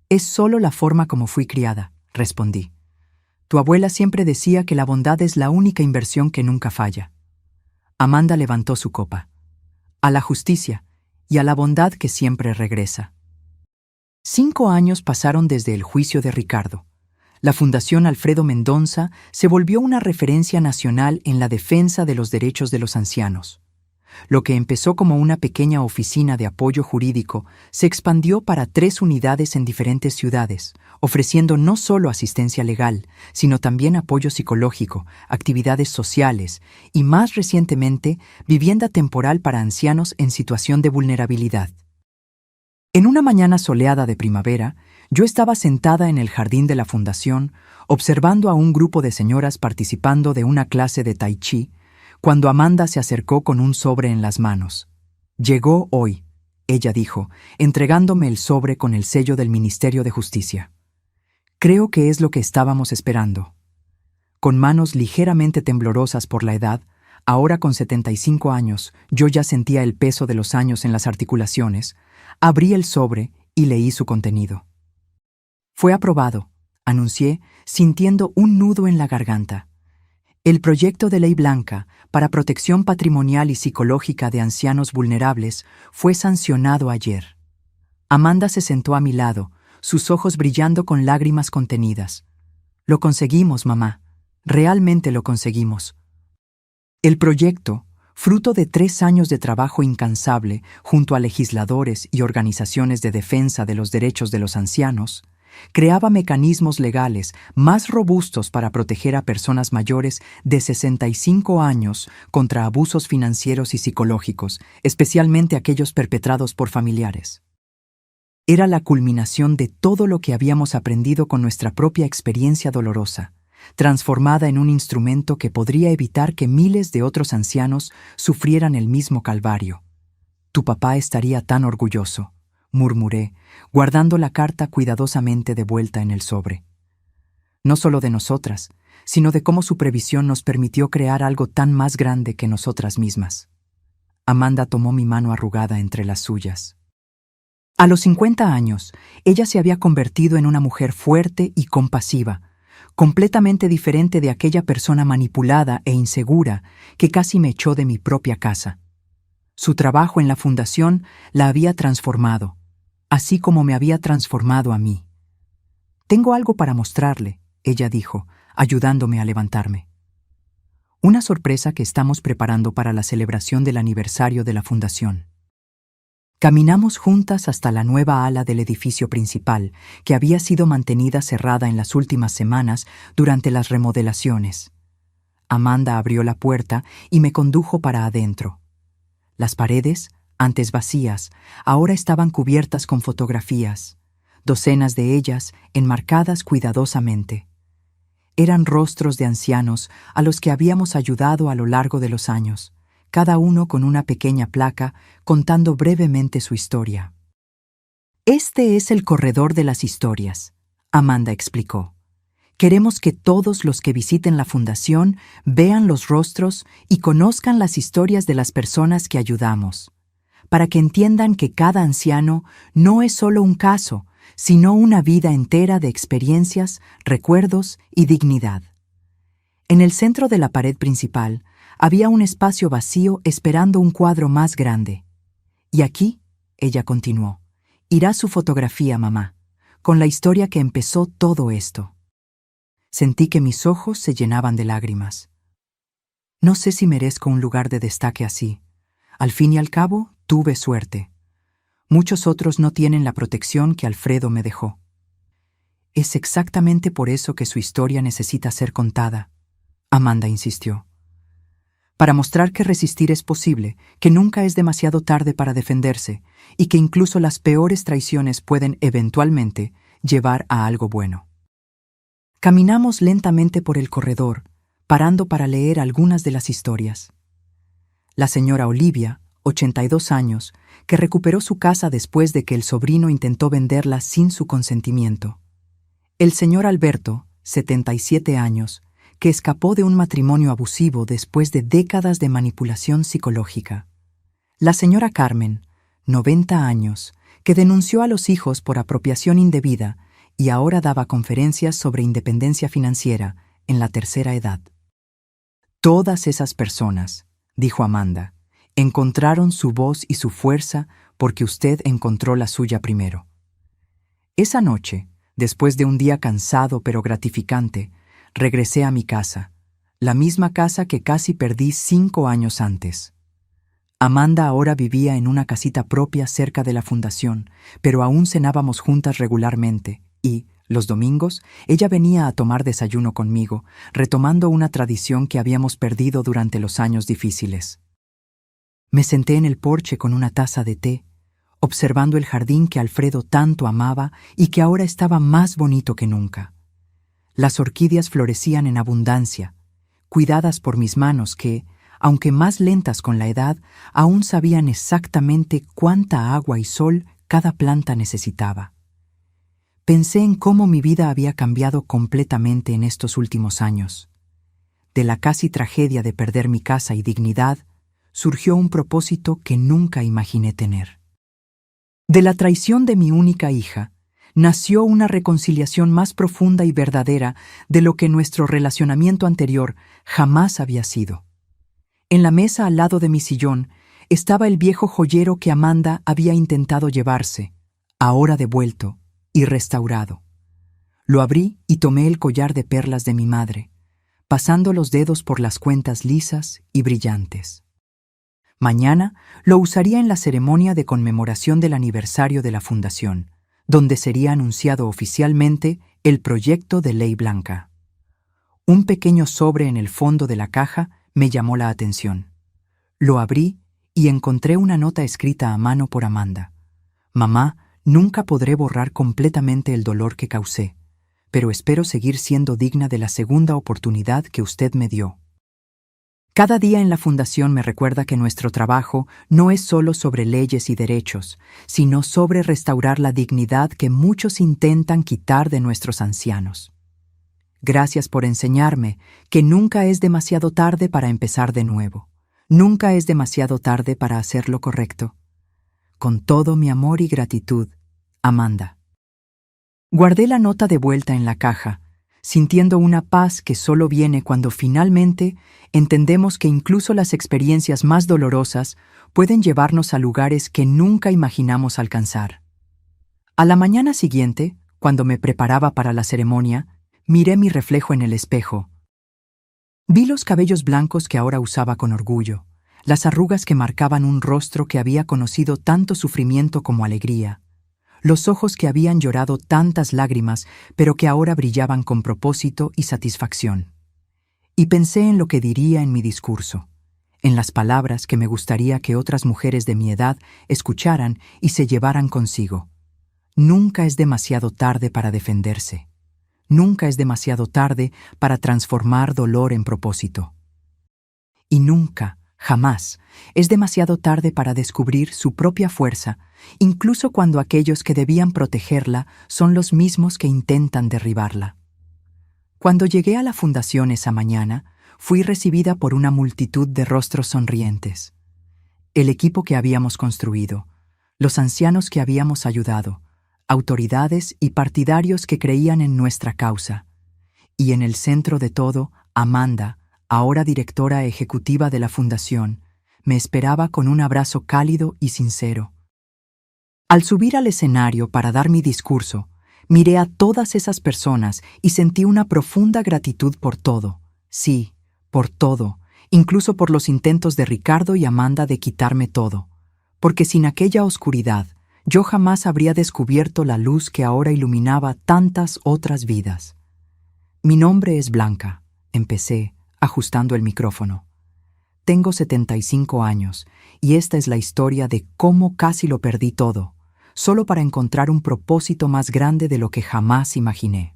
Es solo la forma como fui criada, respondí. Tu abuela siempre decía que la bondad es la única inversión que nunca falla. Amanda levantó su copa. A la justicia y a la bondad que siempre regresa. 5 años pasaron desde el juicio de Ricardo. La Fundación Alfredo Mendonça se volvió una referencia nacional en la defensa de los derechos de los ancianos. Lo que empezó como una pequeña oficina de apoyo jurídico se expandió para 3 unidades en diferentes ciudades, ofreciendo no solo asistencia legal, sino también apoyo psicológico, actividades sociales y, más recientemente, vivienda temporal para ancianos en situación de vulnerabilidad. En una mañana soleada de primavera, yo estaba sentada en el jardín de la fundación, observando a un grupo de señoras participando de una clase de tai chi, cuando Amanda se acercó con un sobre en las manos. Llegó hoy, ella dijo, entregándome el sobre con el sello del Ministerio de Justicia. Creo que es lo que estábamos esperando. Con manos ligeramente temblorosas por la edad, ahora con 75 años, yo ya sentía el peso de los años en las articulaciones, abrí el sobre y leí su contenido. Fue aprobado, anuncié, sintiendo un nudo en la garganta. El proyecto de ley blanca para protección patrimonial y psicológica de ancianos vulnerables fue sancionado ayer. Amanda se sentó a mi lado, sus ojos brillando con lágrimas contenidas. Lo conseguimos, mamá. Realmente lo conseguimos. El proyecto, fruto de 3 años de trabajo incansable junto a legisladores y organizaciones de defensa de los derechos de los ancianos, creaba mecanismos legales más robustos para proteger a personas mayores de 65 años contra abusos financieros y psicológicos, especialmente aquellos perpetrados por familiares. Era la culminación de todo lo que habíamos aprendido con nuestra propia experiencia dolorosa, transformada en un instrumento que podría evitar que miles de otros ancianos sufrieran el mismo calvario. Tu papá estaría tan orgulloso, murmuré, guardando la carta cuidadosamente de vuelta en el sobre. No solo de nosotras, sino de cómo su previsión nos permitió crear algo tan más grande que nosotras mismas. Amanda tomó mi mano arrugada entre las suyas. A los 50 años, ella se había convertido en una mujer fuerte y compasiva, completamente diferente de aquella persona manipulada e insegura que casi me echó de mi propia casa. Su trabajo en la fundación la había transformado, así como me había transformado a mí. Tengo algo para mostrarle, ella dijo, ayudándome a levantarme. Una sorpresa que estamos preparando para la celebración del aniversario de la fundación. Caminamos juntas hasta la nueva ala del edificio principal, que había sido mantenida cerrada en las últimas semanas durante las remodelaciones. Amanda abrió la puerta y me condujo para adentro. Las paredes, antes vacías, ahora estaban cubiertas con fotografías, docenas de ellas enmarcadas cuidadosamente. Eran rostros de ancianos a los que habíamos ayudado a lo largo de los años, cada uno con una pequeña placa contando brevemente su historia. Este es el corredor de las historias, Amanda explicó. Queremos que todos los que visiten la fundación vean los rostros y conozcan las historias de las personas que ayudamos, para que entiendan que cada anciano no es solo un caso, sino una vida entera de experiencias, recuerdos y dignidad. En el centro de la pared principal había un espacio vacío esperando un cuadro más grande. Y aquí, ella continuó, irá su fotografía, mamá, con la historia que empezó todo esto. Sentí que mis ojos se llenaban de lágrimas. No sé si merezco un lugar de destaque así. Al fin y al cabo, tuve suerte. Muchos otros no tienen la protección que Alfredo me dejó. Es exactamente por eso que su historia necesita ser contada, Amanda insistió. Para mostrar que resistir es posible, que nunca es demasiado tarde para defenderse y que incluso las peores traiciones pueden eventualmente llevar a algo bueno. Caminamos lentamente por el corredor, parando para leer algunas de las historias. La señora Olivia, 82 años, que recuperó su casa después de que el sobrino intentó venderla sin su consentimiento. El señor Alberto, 77 años, que escapó de un matrimonio abusivo después de décadas de manipulación psicológica. La señora Carmen, 90 años, que denunció a los hijos por apropiación indebida y ahora daba conferencias sobre independencia financiera en la tercera edad. Todas esas personas, dijo Amanda, encontraron su voz y su fuerza porque usted encontró la suya primero. Esa noche, después de un día cansado pero gratificante, regresé a mi casa, la misma casa que casi perdí 5 años antes. Amanda ahora vivía en una casita propia cerca de la fundación, pero aún cenábamos juntas regularmente y, los domingos, ella venía a tomar desayuno conmigo, retomando una tradición que habíamos perdido durante los años difíciles. Me senté en el porche con una taza de té, observando el jardín que Alfredo tanto amaba y que ahora estaba más bonito que nunca. Las orquídeas florecían en abundancia, cuidadas por mis manos que, aunque más lentas con la edad, aún sabían exactamente cuánta agua y sol cada planta necesitaba. Pensé en cómo mi vida había cambiado completamente en estos últimos años. De la casi tragedia de perder mi casa y dignidad, surgió un propósito que nunca imaginé tener. De la traición de mi única hija, nació una reconciliación más profunda y verdadera de lo que nuestro relacionamiento anterior jamás había sido. En la mesa al lado de mi sillón estaba el viejo joyero que Amanda había intentado llevarse, ahora devuelto y restaurado. Lo abrí y tomé el collar de perlas de mi madre, pasando los dedos por las cuentas lisas y brillantes. Mañana lo usaría en la ceremonia de conmemoración del aniversario de la fundación, donde sería anunciado oficialmente el proyecto de ley blanca. Un pequeño sobre en el fondo de la caja me llamó la atención. Lo abrí y encontré una nota escrita a mano por Amanda. Mamá, nunca podré borrar completamente el dolor que causé, pero espero seguir siendo digna de la segunda oportunidad que usted me dio. Cada día en la fundación me recuerda que nuestro trabajo no es solo sobre leyes y derechos, sino sobre restaurar la dignidad que muchos intentan quitar de nuestros ancianos. Gracias por enseñarme que nunca es demasiado tarde para empezar de nuevo. Nunca es demasiado tarde para hacer lo correcto. Con todo mi amor y gratitud, Amanda. Guardé la nota de vuelta en la caja, sintiendo una paz que solo viene cuando finalmente entendemos que incluso las experiencias más dolorosas pueden llevarnos a lugares que nunca imaginamos alcanzar. A la mañana siguiente, cuando me preparaba para la ceremonia, miré mi reflejo en el espejo. Vi los cabellos blancos que ahora usaba con orgullo, las arrugas que marcaban un rostro que había conocido tanto sufrimiento como alegría, los ojos que habían llorado tantas lágrimas, pero que ahora brillaban con propósito y satisfacción. Y pensé en lo que diría en mi discurso, en las palabras que me gustaría que otras mujeres de mi edad escucharan y se llevaran consigo. Nunca es demasiado tarde para defenderse. Nunca es demasiado tarde para transformar dolor en propósito. Y nunca, jamás, es demasiado tarde para descubrir su propia fuerza, incluso cuando aquellos que debían protegerla son los mismos que intentan derribarla. Cuando llegué a la fundación esa mañana, fui recibida por una multitud de rostros sonrientes. El equipo que habíamos construido, los ancianos que habíamos ayudado, autoridades y partidarios que creían en nuestra causa. Y en el centro de todo, Amanda, ahora directora ejecutiva de la fundación, me esperaba con un abrazo cálido y sincero. Al subir al escenario para dar mi discurso, miré a todas esas personas y sentí una profunda gratitud por todo. Sí, por todo, incluso por los intentos de Ricardo y Amanda de quitarme todo. Porque sin aquella oscuridad, yo jamás habría descubierto la luz que ahora iluminaba tantas otras vidas. Mi nombre es Blanca, empecé, ajustando el micrófono. Tengo 75 años y esta es la historia de cómo casi lo perdí todo, solo para encontrar un propósito más grande de lo que jamás imaginé.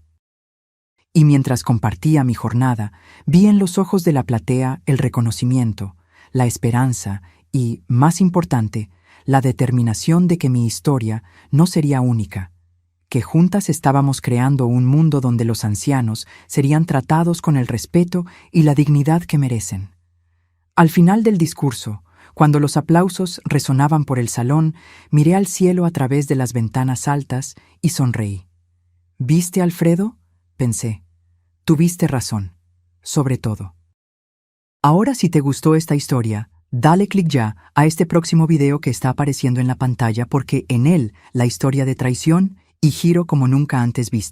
Y mientras compartía mi jornada, vi en los ojos de la platea el reconocimiento, la esperanza y, más importante, la determinación de que mi historia no sería única, que juntas estábamos creando un mundo donde los ancianos serían tratados con el respeto y la dignidad que merecen. Al final del discurso, cuando los aplausos resonaban por el salón, miré al cielo a través de las ventanas altas y sonreí. ¿Viste, Alfredo?, pensé. Tuviste razón, sobre todo. Ahora, si te gustó esta historia, dale clic ya a este próximo video que está apareciendo en la pantalla porque en él la historia de traición y giro como nunca antes viste.